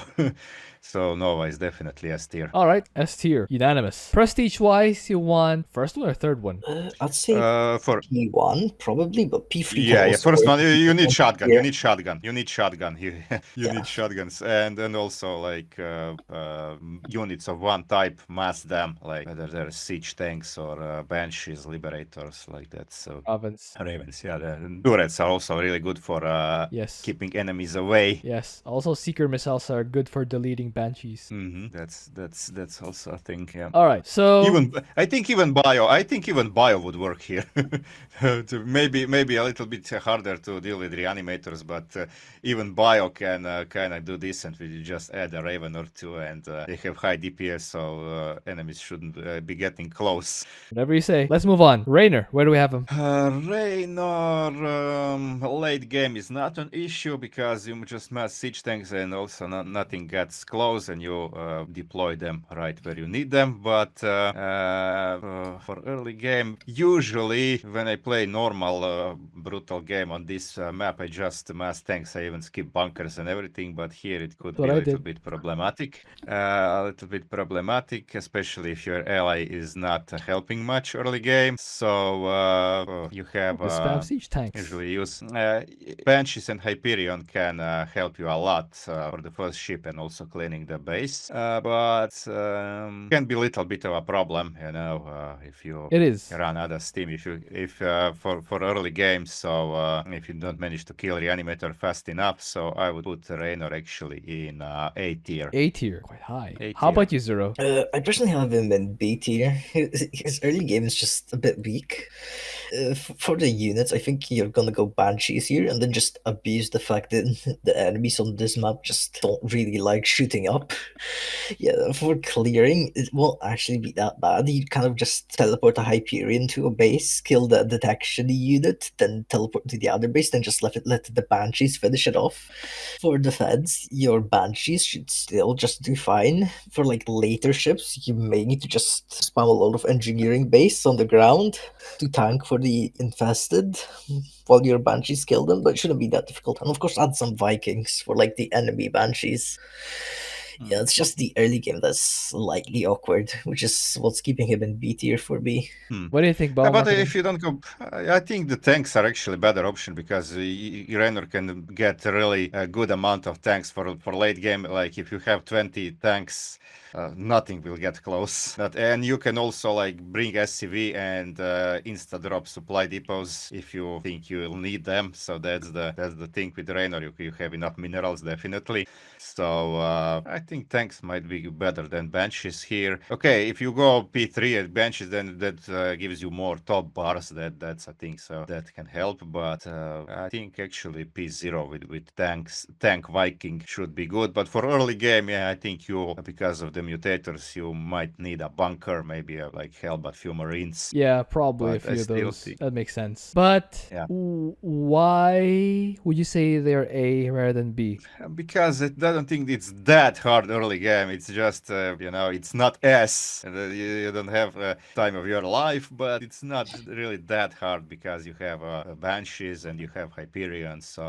Speaker 3: so Nova is definitely S tier.
Speaker 1: All right, S tier, unanimous. Prestige wise, you want first one or third one?
Speaker 4: I'd say
Speaker 3: For
Speaker 4: P1 probably, but P3 can
Speaker 3: yeah,
Speaker 4: also
Speaker 3: first
Speaker 4: work.
Speaker 3: one you need shotgun.
Speaker 4: Yeah.
Speaker 3: You need shotgun. You need shotgun. You
Speaker 4: Yeah.
Speaker 3: need shotguns, and also like units of one type. Mass them, like whether they're siege tanks or banshees, liberators, like that. So
Speaker 1: Province.
Speaker 3: ravens, yeah. The turrets are also really good for
Speaker 1: Yes.
Speaker 3: keeping enemies away.
Speaker 1: Yes. Also, seeker missiles are good for deleting banshees.
Speaker 3: That's also a thing. Yeah.
Speaker 1: All right. So
Speaker 3: I think even bio would work here. maybe a little bit harder to deal with reanimators, but even bio can kind of do decent. You just add a raven or two, and they have high DPS, so enemies shouldn't be getting close.
Speaker 1: whatever you say. Let's move on. Raynor, where do we have him?
Speaker 3: Raynor late game is not an issue because you just mass siege tanks and also nothing gets close, and you deploy them right where you need them. But for early game, usually when I play normal brutal game on this map, I just mass tanks. I even skip bunkers and everything. But here it could be a little bit problematic. Especially if your ally is not helping much early game. So you have
Speaker 1: Spam siege tanks.
Speaker 3: usually use Banshees and Hyperion can help you a lot for the first ship and also cleaning the base. But can be a little bit of a problem, if you
Speaker 1: It is.
Speaker 3: run out of steam. If for early games, so if you don't manage to kill Reanimator fast enough, so I would put Raynor actually in A tier.
Speaker 1: A tier, quite high.
Speaker 3: A
Speaker 1: How
Speaker 3: tier.
Speaker 1: about you, Zero?
Speaker 4: I personally have him in B tier. His early game is just a bit weak. For the units, I think you're gonna go Banshees here and then just abuse the fact that the enemies on this map just don't really like shooting up. Yeah, for clearing, it won't actually be that bad. You kind of just teleport a Hyperion to a base, kill the detection unit, then teleport to the other base, then just let the Banshees finish it off. For the feds, your Banshees should still just do fine. For like later ships, you may need to just spam a lot of engineering base on the ground to tank for the infested while your Banshees kill them, but it shouldn't be that difficult. And of course, add some Vikings for like the enemy Banshees. Yeah, it's just the early game that's slightly awkward, which is what's keeping him in B tier for me.
Speaker 1: What do you think,
Speaker 3: Yeah, but
Speaker 1: Baumanmarketing?
Speaker 3: if you don't go, I think the tanks are actually better option because Raynor can get a really good amount of tanks for late game. Like if you have 20 tanks, nothing will get close. And you can also like bring SCV and insta drop supply depots if you think you will need them. So that's the thing with Raynor. You have enough minerals definitely. So I think tanks might be better than benches here. Okay, if you go P3 at benches, then that gives you more top bars. That's I think so that can help. But I think actually P0 with tank Viking should be good. But for early game, yeah, I think you because of the mutators, you might need a bunker, maybe like hell, but few marines.
Speaker 1: Yeah, probably
Speaker 3: But
Speaker 1: a
Speaker 3: I
Speaker 1: few of
Speaker 3: still
Speaker 1: those.
Speaker 3: think-
Speaker 1: That makes sense. But
Speaker 3: Yeah.
Speaker 1: why would you say they're A rather than B?
Speaker 3: Because I don't think it's that hard early game. It's just it's not S. And, you don't have time of your life, but it's not really that hard because you have banshees and you have Hyperion. So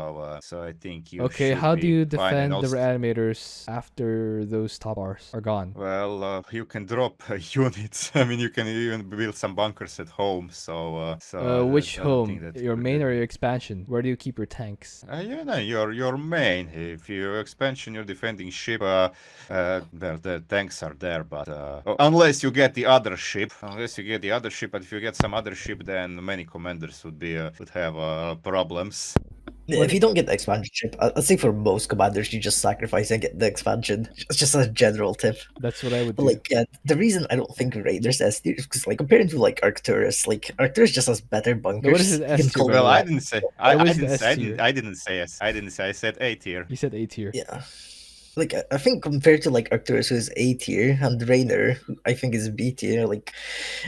Speaker 3: I think you
Speaker 1: Okay,
Speaker 3: should
Speaker 1: how do
Speaker 3: be
Speaker 1: you
Speaker 3: fine. And
Speaker 1: defend the
Speaker 3: also,
Speaker 1: reanimators after those top bars are gone?
Speaker 3: well, you can drop units. I mean, you can even build some bunkers at home.
Speaker 1: Which
Speaker 3: I don't think
Speaker 1: home?
Speaker 3: that's
Speaker 1: Your
Speaker 3: good.
Speaker 1: main or your expansion? Where do you keep your tanks?
Speaker 3: Your main. If you expansion, you're defending ship. Well, the tanks are there, but unless you get the other ship, but if you get some other ship, then many commanders would have problems.
Speaker 4: If you don't get the expansion chip, I'd say for most commanders, you just sacrifice and get the expansion. It's just a general tip.
Speaker 1: That's what I would
Speaker 4: But
Speaker 1: do.
Speaker 4: like, the reason I don't think Raiders S tier is because, like, compared to like Arcturus, Arcturus just has better bunkers.
Speaker 1: what is it,
Speaker 4: You
Speaker 1: S
Speaker 4: can
Speaker 1: tier,
Speaker 4: call
Speaker 1: by the
Speaker 3: Well,
Speaker 1: way?
Speaker 3: I didn't say.
Speaker 1: What
Speaker 3: I
Speaker 1: is the
Speaker 3: didn't
Speaker 1: S
Speaker 3: say.
Speaker 1: tier?
Speaker 3: I didn't say S. I didn't say. I said A tier.
Speaker 1: You said A tier.
Speaker 4: Yeah. Like, I think compared to like Arcturus, who is A tier, and Raynor, who I think is B tier, like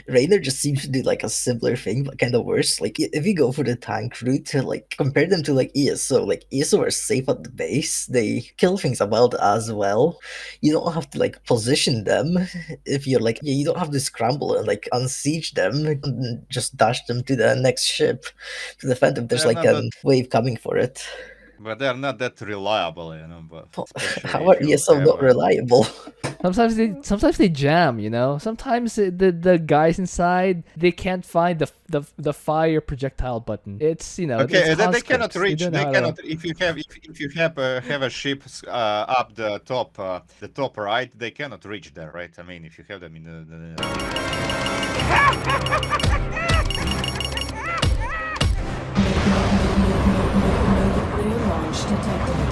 Speaker 4: Raynor just seems to do like a similar thing, but kind of worse. Like if you go for the tank route, like compare them to like ESO. Like ESO are safe at the base; they kill things about as well. You don't have to like position them. If you're like, yeah, you don't have to scramble and like unsiege them and just dash them to the next ship to defend them. There's
Speaker 3: They're
Speaker 4: like
Speaker 3: not
Speaker 4: a wave coming for it.
Speaker 3: But they're not that reliable, But especially
Speaker 4: How
Speaker 3: if
Speaker 4: are
Speaker 3: you
Speaker 4: ESO
Speaker 3: have
Speaker 4: not reliable?
Speaker 1: Sometimes they jam, you know. Sometimes the guys inside they can't find the fire projectile button. It's
Speaker 3: Okay,
Speaker 1: it's
Speaker 3: they cannot
Speaker 1: conscripts.
Speaker 3: reach.
Speaker 1: don't know
Speaker 3: They
Speaker 1: how
Speaker 3: cannot.
Speaker 1: to.
Speaker 3: If you have a ship up the top right, they cannot reach there, right? I mean, if you have them in
Speaker 5: Nuclear launch detected.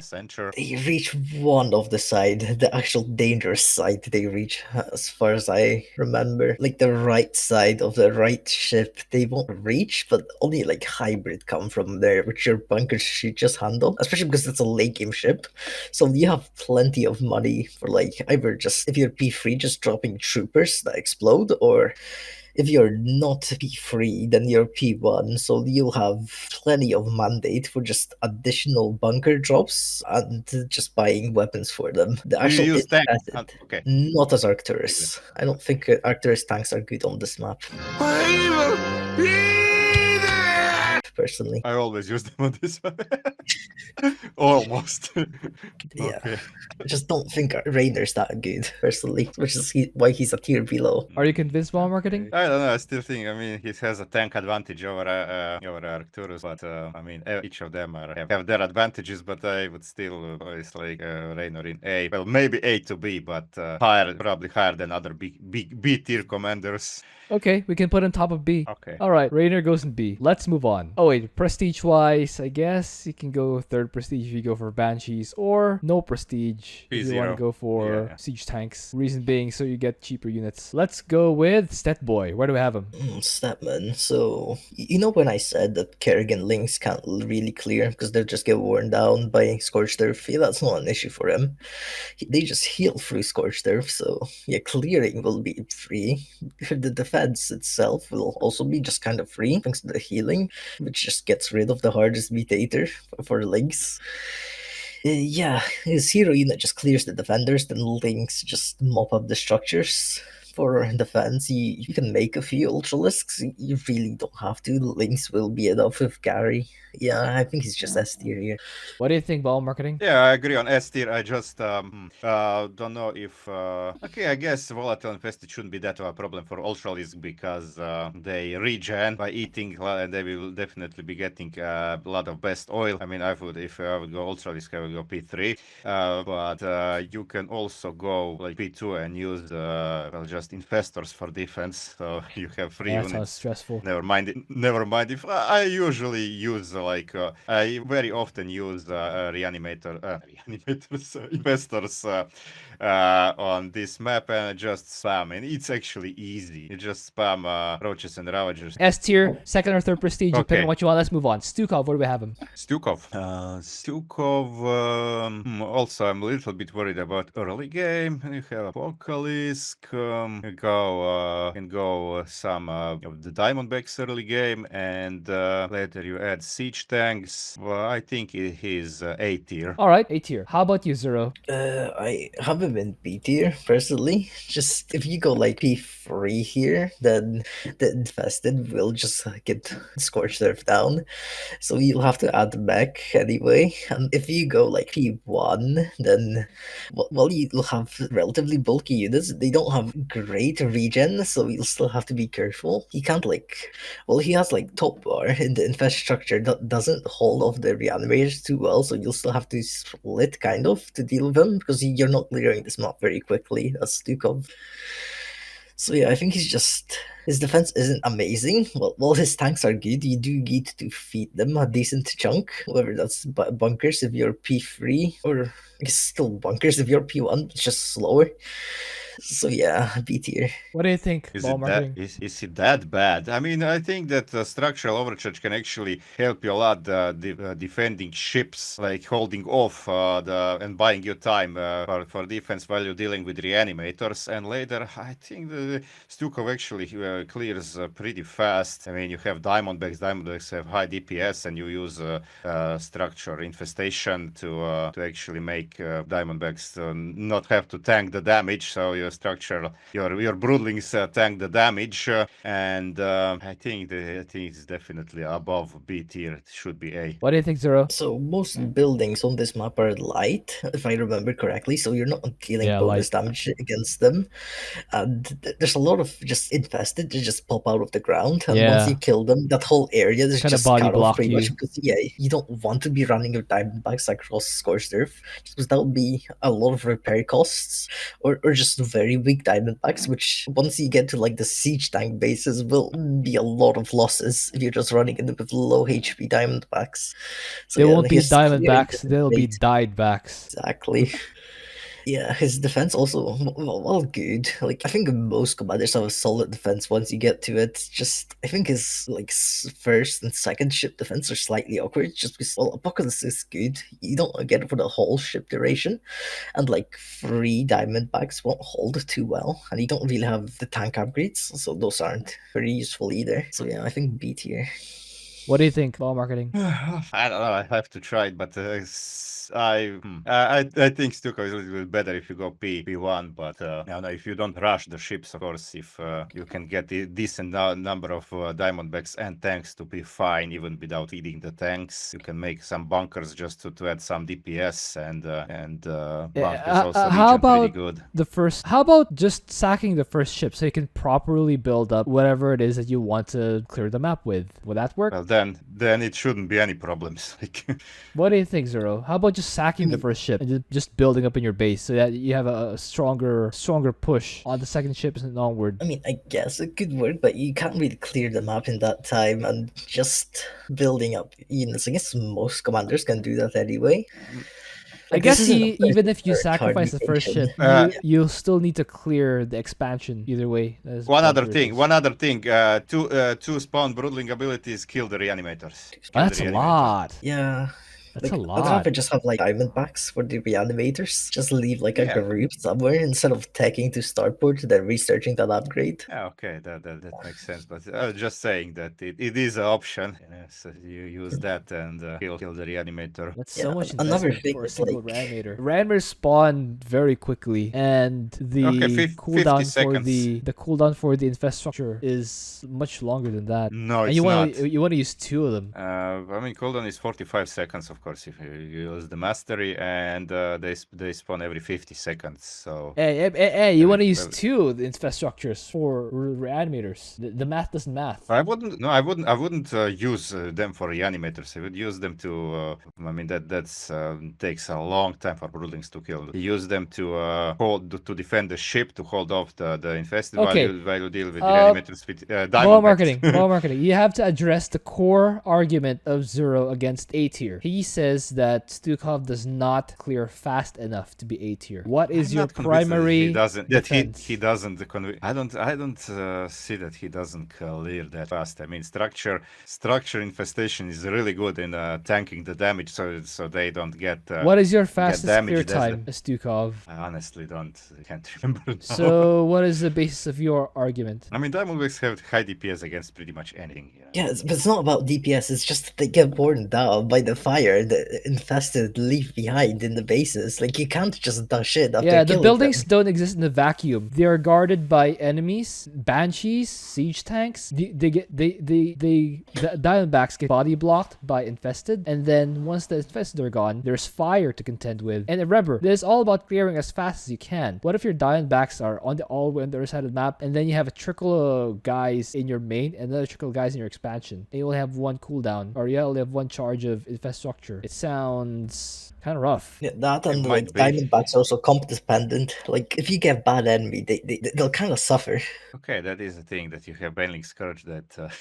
Speaker 3: center.
Speaker 4: They reach one of the side, the actual dangerous side they reach, as far as I remember. Like the right side of the right ship, they won't reach, but only like hybrid come from there, which your bunkers should just handle, especially because it's a late game ship. So you have plenty of money for like either just, if you're P3, just dropping troopers that explode, or if you're not P3, then you're P1, so you'll have plenty of mandate for just additional bunker drops and just buying weapons for them. The
Speaker 3: Do you
Speaker 4: actual
Speaker 3: use tank?
Speaker 4: method,
Speaker 3: Okay.
Speaker 4: not as Arcturus. I don't think Arcturus tanks are good on this map. Personally.
Speaker 3: I always use them on this one. Almost.
Speaker 4: Yeah.
Speaker 3: Okay.
Speaker 4: I just don't think Raynor's that good, personally, which is why he's a tier below.
Speaker 1: Are you convinced, Baumanmarketing?
Speaker 3: I don't know. I still think. I mean, he has a tank advantage over Arcturus, but I mean, each of them have their advantages. But I would still always like Raynor in A. Well, maybe A to B, but probably higher than other B tier commanders.
Speaker 1: Okay, we can put him top of B.
Speaker 3: Okay.
Speaker 1: All right, Raynor goes in B. Let's move on. Oh wait, prestige wise, I guess you can go third prestige if you go for banshees, or no prestige if you want to
Speaker 3: P0.
Speaker 1: go for
Speaker 3: Yeah.
Speaker 1: siege tanks. Reason being, so you get cheaper units. Let's go with Stetboy. Where do we have him?
Speaker 4: Stetmann. So, when I said that Kerrigan links can't really clear because they'll just get worn down by Scorched Earth, yeah, that's not an issue for him. They just heal through Scorched Earth, so yeah, clearing will be free. The defense itself will also be just kind of free thanks to the healing, which just gets rid of the hardest mutator for links. Yeah, his hero unit just clears the defenders, then links just mop up the structures. for defense, you can make a few Ultralisks. You really don't have to. Links will be enough with Gary. Yeah, I think he's just S tier here.
Speaker 1: What do you think, Baumanmarketing?
Speaker 3: Yeah, I agree on S tier. I just don't know if okay. I guess volatile infested shouldn't be that of a problem for Ultralisk because they regen by eating, and they will definitely be getting a lot of best oil. I mean, if I would go Ultralisk, I would go P3. But you can also go like P2 and use well, just infestors for defense. So you have 3
Speaker 1: That
Speaker 3: units.
Speaker 1: sounds stressful.
Speaker 3: Never mind. Never mind. If I usually use I very often use reanimators, investors on this map, and I just spam. And it's actually easy. You just spam roaches and ravagers.
Speaker 1: S tier, second or third prestige, depending
Speaker 3: Okay.
Speaker 1: on what you want. Let's move on. Stukov, where do we have him?
Speaker 3: Stukov. Also, I'm a little bit worried about early game. You have Apocalypse. Can go some of the Diamondbacks early game, and later you add siege tanks. Well, I think he's A tier.
Speaker 1: All right, A tier. How about you, Zero?
Speaker 4: I have him in B tier personally. Just if you go like P3 here, then the infested will just get Scorched Earth down. So you'll have to add them back anyway. And if you go like P1, then well you'll have relatively bulky units. They don't have great regen, so you'll still have to be careful. He can't he has like top bar in the infrastructure that doesn't hold off the reanimators too well, so you'll still have to split kind of to deal with him because you're not clearing this map very quickly as Stukov. So yeah, I think his defense isn't amazing. Well, his tanks are good. You do need to feed them a decent chunk, whether that's bunkers if you're P3 or it's still bunkers if you're P1. It's just slower. So yeah, B tier.
Speaker 1: What do you think,
Speaker 3: Is it that is it that bad? I mean, I think that structural overcharge can actually help you a lot defending ships, like holding off and buying you time for defense while you're dealing with reanimators. And later, I think the Stukov actually clears pretty fast. I mean, you have Diamondbacks. Diamondbacks have high DPS, and you use structure infestation to actually make Diamondbacks not have to tank the damage. So your structure, your broodlings tank the damage, and I think it's definitely above B tier. It should be A.
Speaker 1: What do you think, Zero?
Speaker 4: So most buildings on this map are light, if I remember correctly. So you're not dealing bonus damage against them, and there's a lot of just infested. They just pop out of the ground, and once you kill them, that whole area is just
Speaker 1: body
Speaker 4: cut off pretty
Speaker 1: block
Speaker 4: much. Because you don't want to be running your Diamondbacks across Scorched Earth, because that would be a lot of repair costs, or just very weak Diamondbacks, which once you get to like the siege tank bases will be a lot of losses if you're just running in with low HP Diamondbacks. So
Speaker 1: they won't be Diamondbacks, they'll be died backs.
Speaker 4: Exactly. Yeah, his defense also well good. Like I think most commanders have a solid defense once you get to it. Just I think his first and second ship defense are slightly awkward. Just because Apocalypse is good, you don't get it for the whole ship duration, and like 3 Diamondbacks won't hold too well, and you don't really have the tank upgrades, so those aren't very useful either. So yeah, I think B tier.
Speaker 1: What do you think, Baumanmarketing?
Speaker 3: I don't know. I have to try it, but I think Stukov is a little bit better if you go P1, but if you don't rush the ships, of course, if you can get a decent number of Diamondbacks and tanks to be fine, even without eating the tanks, you can make some bunkers just to add some DPS and bunkers also regen pretty good.
Speaker 1: How about just sacking the first ship so you can properly build up whatever it is that you want to clear the map with? Would that work?
Speaker 3: Well, then it shouldn't be any problems.
Speaker 1: What do you think, Zero? How about just sacking the first ship and just building up in your base so that you have a stronger push on the second ships and onward?
Speaker 4: I mean, I guess it could work, but you can't really clear the map in that time, and just building up units. I guess most commanders can do that anyway.
Speaker 1: I guess even if you sacrifice the first ship, you'll still need to clear the expansion either way.
Speaker 3: One other thing, two spawn broodling abilities kill the reanimators.
Speaker 1: That's a lot.
Speaker 4: Yeah.
Speaker 1: That's a
Speaker 4: I'd rather
Speaker 1: lot.
Speaker 4: just have like Diamondbacks for the Reanimators. Just leave like a
Speaker 3: Yeah.
Speaker 4: group somewhere instead of taking to starport, then researching that upgrade.
Speaker 3: Yeah, okay, that makes sense. But I was just saying that it is an option. So you use that and kill the reanimator.
Speaker 1: That's
Speaker 4: Yeah,
Speaker 1: so much
Speaker 4: another
Speaker 1: investment
Speaker 4: thing
Speaker 1: for a
Speaker 4: is
Speaker 1: single
Speaker 4: like,
Speaker 1: reanimator. Reanimators spawn very quickly, and
Speaker 3: Okay,
Speaker 1: the
Speaker 3: 50
Speaker 1: cooldown for
Speaker 3: seconds.
Speaker 1: the cooldown for the infrastructure is much longer than that.
Speaker 3: No,
Speaker 1: And
Speaker 3: it's not.
Speaker 1: you want to use two of them.
Speaker 3: I mean, cooldown is 45 seconds, of course, if you use the mastery, and they spawn every 50 seconds. So
Speaker 1: Hey, you
Speaker 3: every,
Speaker 1: want to use
Speaker 3: every-
Speaker 1: two of the infrastructures for reanimators. The math doesn't math.
Speaker 3: I wouldn't. No, I wouldn't use them for reanimators. I would use them to. I mean, that's takes a long time for broodlings to kill. You use them to hold to defend the ship, to hold off the infested
Speaker 1: Okay.
Speaker 3: while you deal with reanimators with
Speaker 1: Baumanmarketing.
Speaker 3: Diamondbacks.
Speaker 1: Baumanmarketing. You have to address the core argument of Zero against A tier. He says that Stukov does not clear fast enough to be A tier. What is
Speaker 3: I'm
Speaker 1: your
Speaker 3: not convinced that
Speaker 1: primary
Speaker 3: he doesn't.
Speaker 1: defense?
Speaker 3: He doesn't. I don't see that he doesn't clear that fast. I mean, structure infestation is really good in tanking the damage, so they don't get
Speaker 1: What is your
Speaker 3: get
Speaker 1: fastest clear
Speaker 3: damaged as the.
Speaker 1: time, Stukov?
Speaker 3: I honestly can't remember now.
Speaker 1: So, what is the basis of your argument?
Speaker 3: I mean, Diamondbacks have high DPS against pretty much anything.
Speaker 4: yeah, but it's not about DPS. It's just that they get worn down by the fire the infested leave behind in the bases. Like you can't just dash it after
Speaker 1: Yeah, the
Speaker 4: killing
Speaker 1: buildings
Speaker 4: them.
Speaker 1: don't exist in a vacuum. They are guarded by enemies, banshees, siege tanks. The Diamondbacks get body blocked by infested, and then once the infested are gone, there's fire to contend with. And remember, this is all about clearing as fast as you can. What if your Diamondbacks are on the all the way on the other side of the map, and then you have a trickle of guys in your main and another trickle of guys in your expansion, and you only have one cooldown, or you only have one charge of infrastructure? It sounds kind of rough.
Speaker 4: Yeah, that
Speaker 3: It
Speaker 4: and
Speaker 3: might
Speaker 4: like
Speaker 3: be.
Speaker 4: Diamondbacks are also comp dependent. Like if you get bad enemy, they'll kind of suffer.
Speaker 3: Okay, that is a thing that you have Banling Scourge that.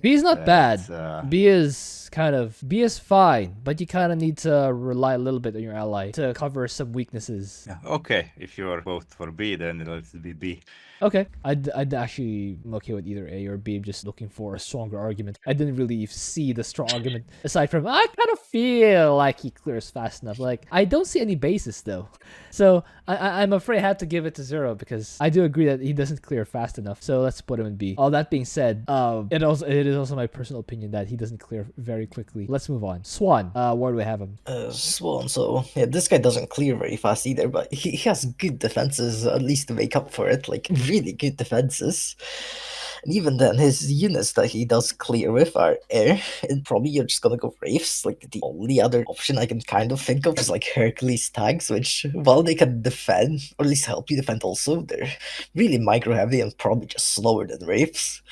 Speaker 1: B is not bad.
Speaker 3: that,
Speaker 1: B is fine, but you kind of need to rely a little bit on your ally to cover some weaknesses.
Speaker 3: Okay, if you're both for B, then let's be B.
Speaker 1: Okay, I'd actually am okay with either A or B. I'm just looking for a stronger argument. I didn't really see the strong argument aside from I kind of feel like he clears fast enough. Like I don't see any basis though, so I'm afraid I have to give it to Zero because I do agree that he doesn't clear fast enough. So let's put him in B. All that being said, it is also my personal opinion that he doesn't clear very quickly. Let's move on. Swann, where do we have him?
Speaker 4: Swann. So yeah, this guy doesn't clear very fast either, but he has good defenses at least to make up for it. Like really good defenses. And even then, his units that he does clear with are air, and probably you're just gonna go Wraiths. Like the only other option I can kind of think of is like Hercules tags, which while they can defend or at least help you defend, also they're really micro heavy and probably just slower than Wraiths.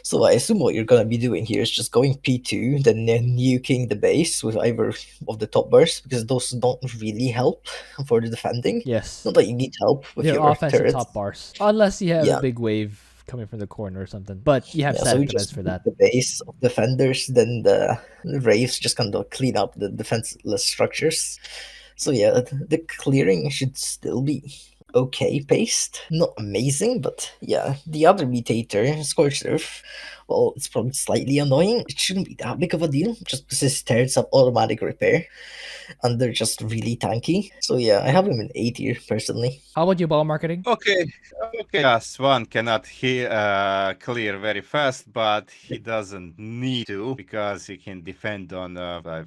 Speaker 4: So I assume what you're gonna be doing here is just going P2, then nuking the base with either of the top bursts because those don't really help for the defending.
Speaker 1: Yes,
Speaker 4: Not that you need help with
Speaker 1: they're
Speaker 4: your
Speaker 1: offensive
Speaker 4: turrets.
Speaker 1: top bars, unless you have a
Speaker 4: Yeah.
Speaker 1: big wave coming from the corner or something. But you have
Speaker 4: Yeah, so
Speaker 1: static
Speaker 4: we
Speaker 1: defense
Speaker 4: just
Speaker 1: for
Speaker 4: nuke
Speaker 1: that.
Speaker 4: the base of defenders, then the Wraiths just kind of clean up the defenseless structures. So yeah, the clearing should still be okay paced. Not amazing, but yeah. The other mutator, Scorched Earth, well, it's probably slightly annoying. It shouldn't be that big of a deal, just because his turrets have automatic repair, and they're just really tanky. So yeah, I have him in A tier, personally.
Speaker 1: How about you, Baumanmarketing?
Speaker 3: Okay, Swann cannot clear very fast, but he doesn't need to because he can defend on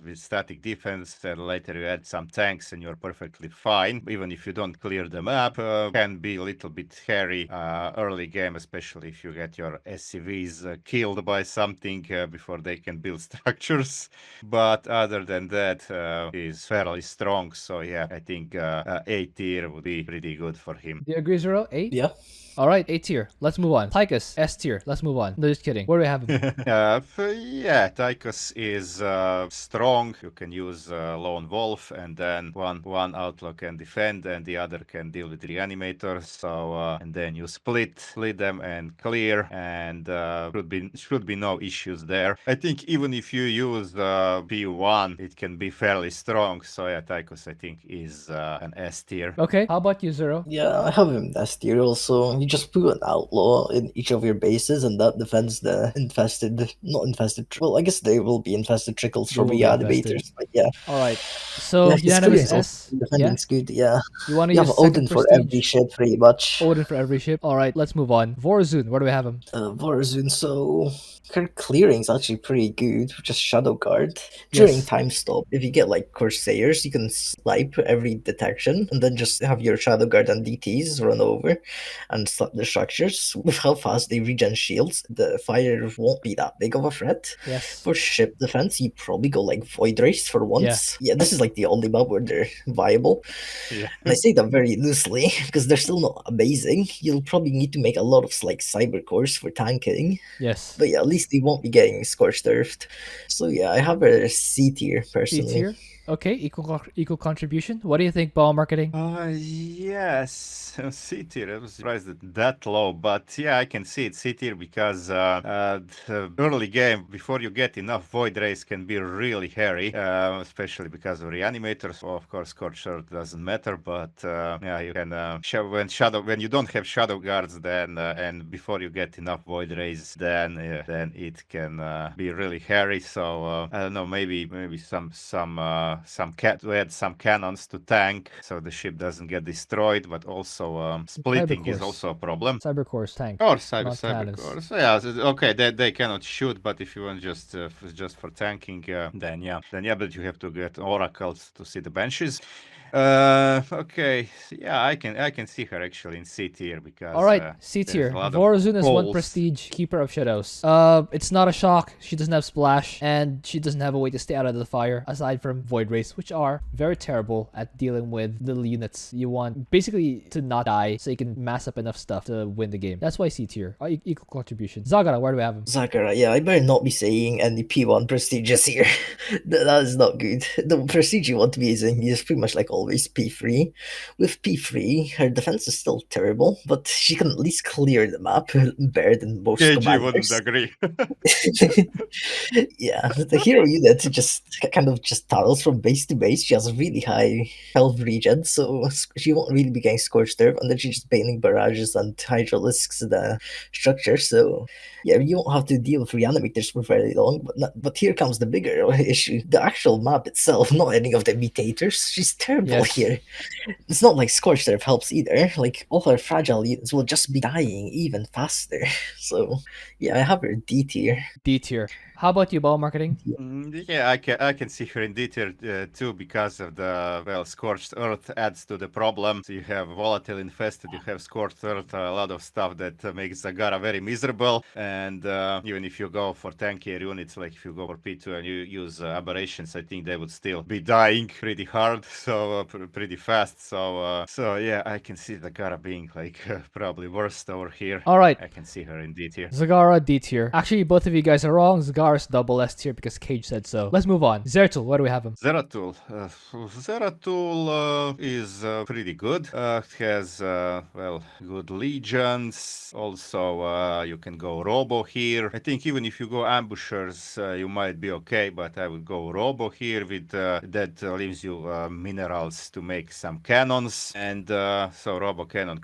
Speaker 3: with static defense. And later you add some tanks and you're perfectly fine. Even if you don't clear the map, can be a little bit hairy early game, especially if you get your SCVs killed by something before they can build structures. But other than that, he's fairly strong. So yeah, I think A tier would be pretty good for him.
Speaker 1: Do you agree, Zero? A?
Speaker 4: Yeah.
Speaker 1: All right, A tier. Let's move on. Tychus, S tier. Let's move on. No, just kidding. Where do we have him?
Speaker 3: Yeah, Tychus is strong. You can use Lone Wolf, and then one outlaw can defend, and the other can deal with Reanimators. So and then you split them and clear, and would be should be no issues there. I think even if you use P1, it can be fairly strong. So yeah, Tychus I think is an S tier.
Speaker 1: Okay, how about you, Zero?
Speaker 4: Yeah, I have him S tier also. You just put an outlaw in each of your bases, and that defends the not infested. Well, I guess they will be infested trickles
Speaker 1: They
Speaker 4: from
Speaker 1: will be infested.
Speaker 4: Reanimators, but yeah.
Speaker 1: All right.
Speaker 4: Yeah,
Speaker 1: So
Speaker 4: his
Speaker 1: unanimous
Speaker 4: clearance also
Speaker 1: S. Yeah.
Speaker 4: defending's good. Yeah,
Speaker 1: You want to
Speaker 4: you
Speaker 1: use
Speaker 4: have
Speaker 1: second
Speaker 4: Odin for every
Speaker 1: prestige?
Speaker 4: ship, pretty much.
Speaker 1: Odin for every ship. All right, let's move on. Vorazun, where do we have him?
Speaker 4: Vorazun, so her clearing's actually pretty good, just Shadow Guard. During
Speaker 1: Yes.
Speaker 4: time stop, if you get like Corsairs, you can snipe every detection and then just have your Shadow Guard and DTs run over and slap the structures. With how fast they regen shields, the fire won't be that big of a threat.
Speaker 1: Yes.
Speaker 4: For ship defense, you probably go like Void Race for once. Yeah, this is like the only map where they're viable.
Speaker 3: Yeah.
Speaker 4: And I say that very loosely because they're still not amazing. You'll probably need to make a lot of like cyber cores for tanking.
Speaker 1: Yes.
Speaker 4: But yeah, at least they won't be getting Scorched Earth. So yeah, I have a C tier
Speaker 1: C
Speaker 4: personally.
Speaker 1: tier. Okay, equal contribution. What do you think, Baumanmarketing?
Speaker 3: Yes, C tier. I was surprised that low, but yeah, I can see it C tier because the early game, before you get enough Void Race, can be really hairy, especially because of Reanimators. Well, of course, Scorched Earth doesn't matter, but yeah, you can when you don't have Shadow Guards, then and before you get enough Void Race, then it can be really hairy. So I don't know, maybe to add some cannons to tank so the ship doesn't get destroyed, but also splitting is
Speaker 1: Cybercores.
Speaker 3: also a problem.
Speaker 1: Cyber cores tank.
Speaker 3: Or
Speaker 1: not
Speaker 3: cyber
Speaker 1: cannons.
Speaker 3: cores. Yeah, okay, they cannot shoot, but if you want just for tanking, then yeah, but you have to get oracles to see the benches. Okay, yeah, I can see her actually in C tier because
Speaker 1: All right, C
Speaker 3: there's
Speaker 1: tier.
Speaker 3: a lot of
Speaker 1: Vorazun is 1
Speaker 3: holes.
Speaker 1: prestige, Keeper of Shadows. It's not a shock. She doesn't have splash, and she doesn't have a way to stay out of the fire aside from Void Race, which are very terrible at dealing with little units. You want basically to not die so you can mass up enough stuff to win the game. That's why C tier. Equal contribution. Zagara, where do we have him?
Speaker 4: Zagara, yeah, I better not be saying any P1 prestigious here. That is not good. The prestige you want to be using is pretty much like always P3. With P3, her defense is still terrible, but she can at least clear the map better than most
Speaker 3: KG wouldn't
Speaker 4: commanders.
Speaker 3: agree.
Speaker 4: Yeah, the hero unit just kind of just tunnels from base to base. She has really high health regen, so she won't really be getting Scorched Earth, and then she's just bailing barrages and hydralisks the structure. So yeah, you won't have to deal with Reanimators for very long. But here comes the bigger issue: the actual map itself, not any of the mutators. She's terrible
Speaker 1: Yes.
Speaker 4: here. It's not like Scorched Earth helps either. Like all her fragile units will just be dying even faster. So yeah, I have her D tier.
Speaker 1: D tier. How about you, Baumanmarketing?
Speaker 3: Yeah, I can see her in detail too because of the Scorched Earth adds to the problem. So you have volatile infested, you have Scorched Earth, a lot of stuff that makes Zagara very miserable. And even if you go for tankier units, like if you go for P2 and you use aberrations, I think they would still be dying pretty hard, so pretty fast. So yeah, I can see Zagara being like probably worst over here.
Speaker 1: All right.
Speaker 3: I can see her in D tier.
Speaker 1: Zagara, D tier. Actually, both of you guys are wrong. Zagara's double S tier because Cage said so. Let's move on. Zeratul, where do we have him?
Speaker 3: Zeratul. Zeratul is pretty good. Has good legions. Also, you can go Robo here. I think even if you go ambushers, you might be okay. But I would go Robo here with that leaves you minerals to make some cannons, and so Robo cannon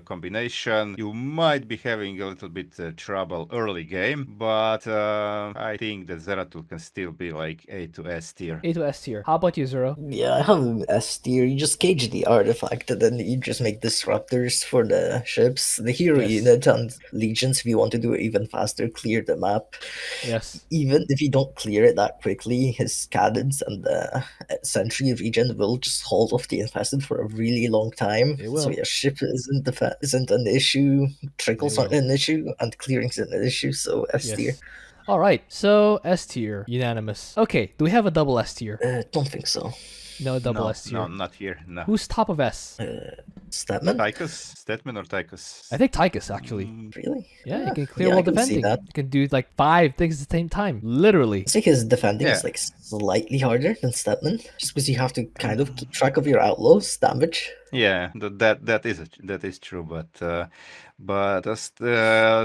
Speaker 3: combination. You might be having a little bit trouble early game, but I think that Zeratul can still be like A to S tier.
Speaker 1: A to S tier. How about you, Zero?
Speaker 4: Yeah, I have an S tier. You just cage the artifact and then you just make disruptors for the ships. The hero
Speaker 1: Yes.
Speaker 4: unit and legions, if you want to do it even faster, clear the map.
Speaker 1: Yes.
Speaker 4: Even if you don't clear it that quickly, his cannons and the sentry regen will just hold off the infested for a really long time.
Speaker 1: It will.
Speaker 4: So yeah, ship isn't an issue, trickles
Speaker 1: It
Speaker 4: aren't
Speaker 1: will.
Speaker 4: an issue, and clearing isn't an issue, so S tier.
Speaker 1: Yes. All right. So S tier, unanimous. Okay. Do we have a double S tier?
Speaker 4: Don't think so.
Speaker 1: No double
Speaker 3: No,
Speaker 1: S tier.
Speaker 3: no, not here. No.
Speaker 1: Who's top of S?
Speaker 4: Stetmann?
Speaker 3: Tychus? Stetmann or Tychus?
Speaker 1: I think Tychus actually.
Speaker 4: Really?
Speaker 1: Yeah, you can clear
Speaker 4: yeah,
Speaker 1: while
Speaker 4: I can see
Speaker 1: defending.
Speaker 4: that.
Speaker 1: You can do like 5 things at the same time. Literally.
Speaker 4: I think his defending
Speaker 3: Yeah.
Speaker 4: is like slightly harder than Stetmann, just because you have to kind of keep track of your outlaws damage.
Speaker 3: Yeah, that is true, but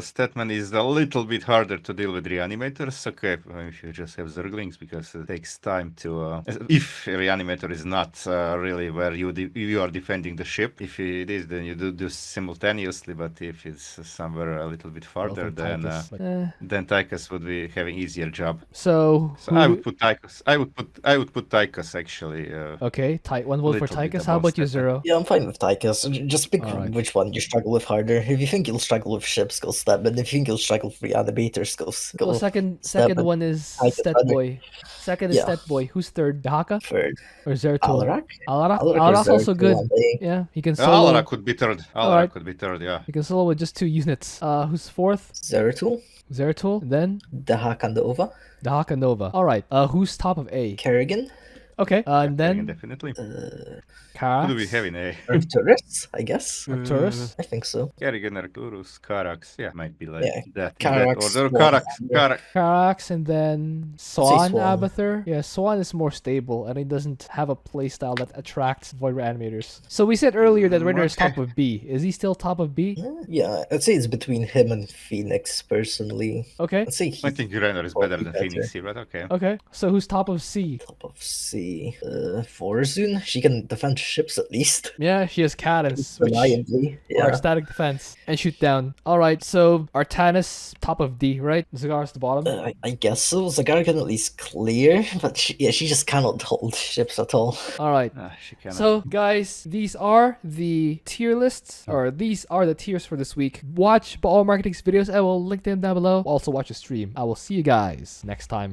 Speaker 3: Stetmann is a little bit harder to deal with reanimators. Okay, if you just have zerglings, because it takes time to. If reanimator is not really where you are defending the ship, if it is, then you do this simultaneously. But if it's somewhere a little bit farther, then Tychus would be having easier job.
Speaker 1: So
Speaker 3: I would put Tychus. I would put Tychus actually.
Speaker 1: Okay, one vote for
Speaker 3: little bit
Speaker 1: Tychus. How
Speaker 3: above
Speaker 1: about you,
Speaker 3: Stetmann.
Speaker 1: Zero?
Speaker 4: Yeah, I'm fine with Tychus. Just pick
Speaker 1: Alright.
Speaker 4: which one you struggle with harder. If you think you'll struggle with ships, go Stetmann. If you think you'll struggle with reanimators, go
Speaker 1: Well, second
Speaker 4: Stetmann.
Speaker 1: one is
Speaker 4: Tychus,
Speaker 1: Stetboy. Second is
Speaker 4: Yeah.
Speaker 1: Stetboy. Who's third? Dehaka
Speaker 4: Third,
Speaker 1: or Zeratul?
Speaker 4: Alarak.
Speaker 1: Alarak's also good.
Speaker 4: I'm saying.
Speaker 1: Yeah, he can solo.
Speaker 3: Alarak could be third.
Speaker 1: Alright.
Speaker 3: Alarak could be third, yeah.
Speaker 1: He can solo with just 2 units. Who's fourth?
Speaker 4: Zeratul,
Speaker 1: Zeratul. And then
Speaker 4: Dehaka Nova,
Speaker 1: Dehaka Nova. Alright. Who's top of A?
Speaker 4: Kerrigan,
Speaker 1: Okay. And
Speaker 3: Kerrigan,
Speaker 1: then
Speaker 3: definitely.
Speaker 1: Karax.
Speaker 3: Who do we have in A?
Speaker 4: Arcturus, I guess.
Speaker 1: Arcturus.
Speaker 4: I think so.
Speaker 3: Kerrigan, Arcturus, Karax. Yeah, might be like
Speaker 4: Yeah,
Speaker 3: that.
Speaker 4: Karax,
Speaker 3: Or
Speaker 4: Swann,
Speaker 1: Karax and then Swann,
Speaker 4: Swann.
Speaker 1: Abathur. Yeah, Swann is more stable and he doesn't have a playstyle that attracts void reanimators. So we said earlier that Raynor is top of B. Is he still top of B?
Speaker 4: Yeah, I'd say it's between him and Fenix, personally.
Speaker 1: Okay.
Speaker 4: I'd say
Speaker 3: I think Raynor is better than
Speaker 4: Probably
Speaker 3: Phoenix here, but okay.
Speaker 1: Okay. So who's top of C?
Speaker 4: Top of C. Vorazun. She can defend ships at least.
Speaker 1: Yeah, she has cadence, which
Speaker 4: Reliably.
Speaker 1: or
Speaker 4: Yeah.
Speaker 1: static defense, and shoot down. All right, so Artanis top of D, right? Zagara's the bottom.
Speaker 4: I guess so. Zagara can at least clear, but she just cannot hold ships at all.
Speaker 1: All right.
Speaker 3: She cannot.
Speaker 1: So, guys, these are the tier lists, or these are the tiers for this week. Watch Baumanmarketing's videos. I will link them down below. Also, watch the stream. I will see you guys next time.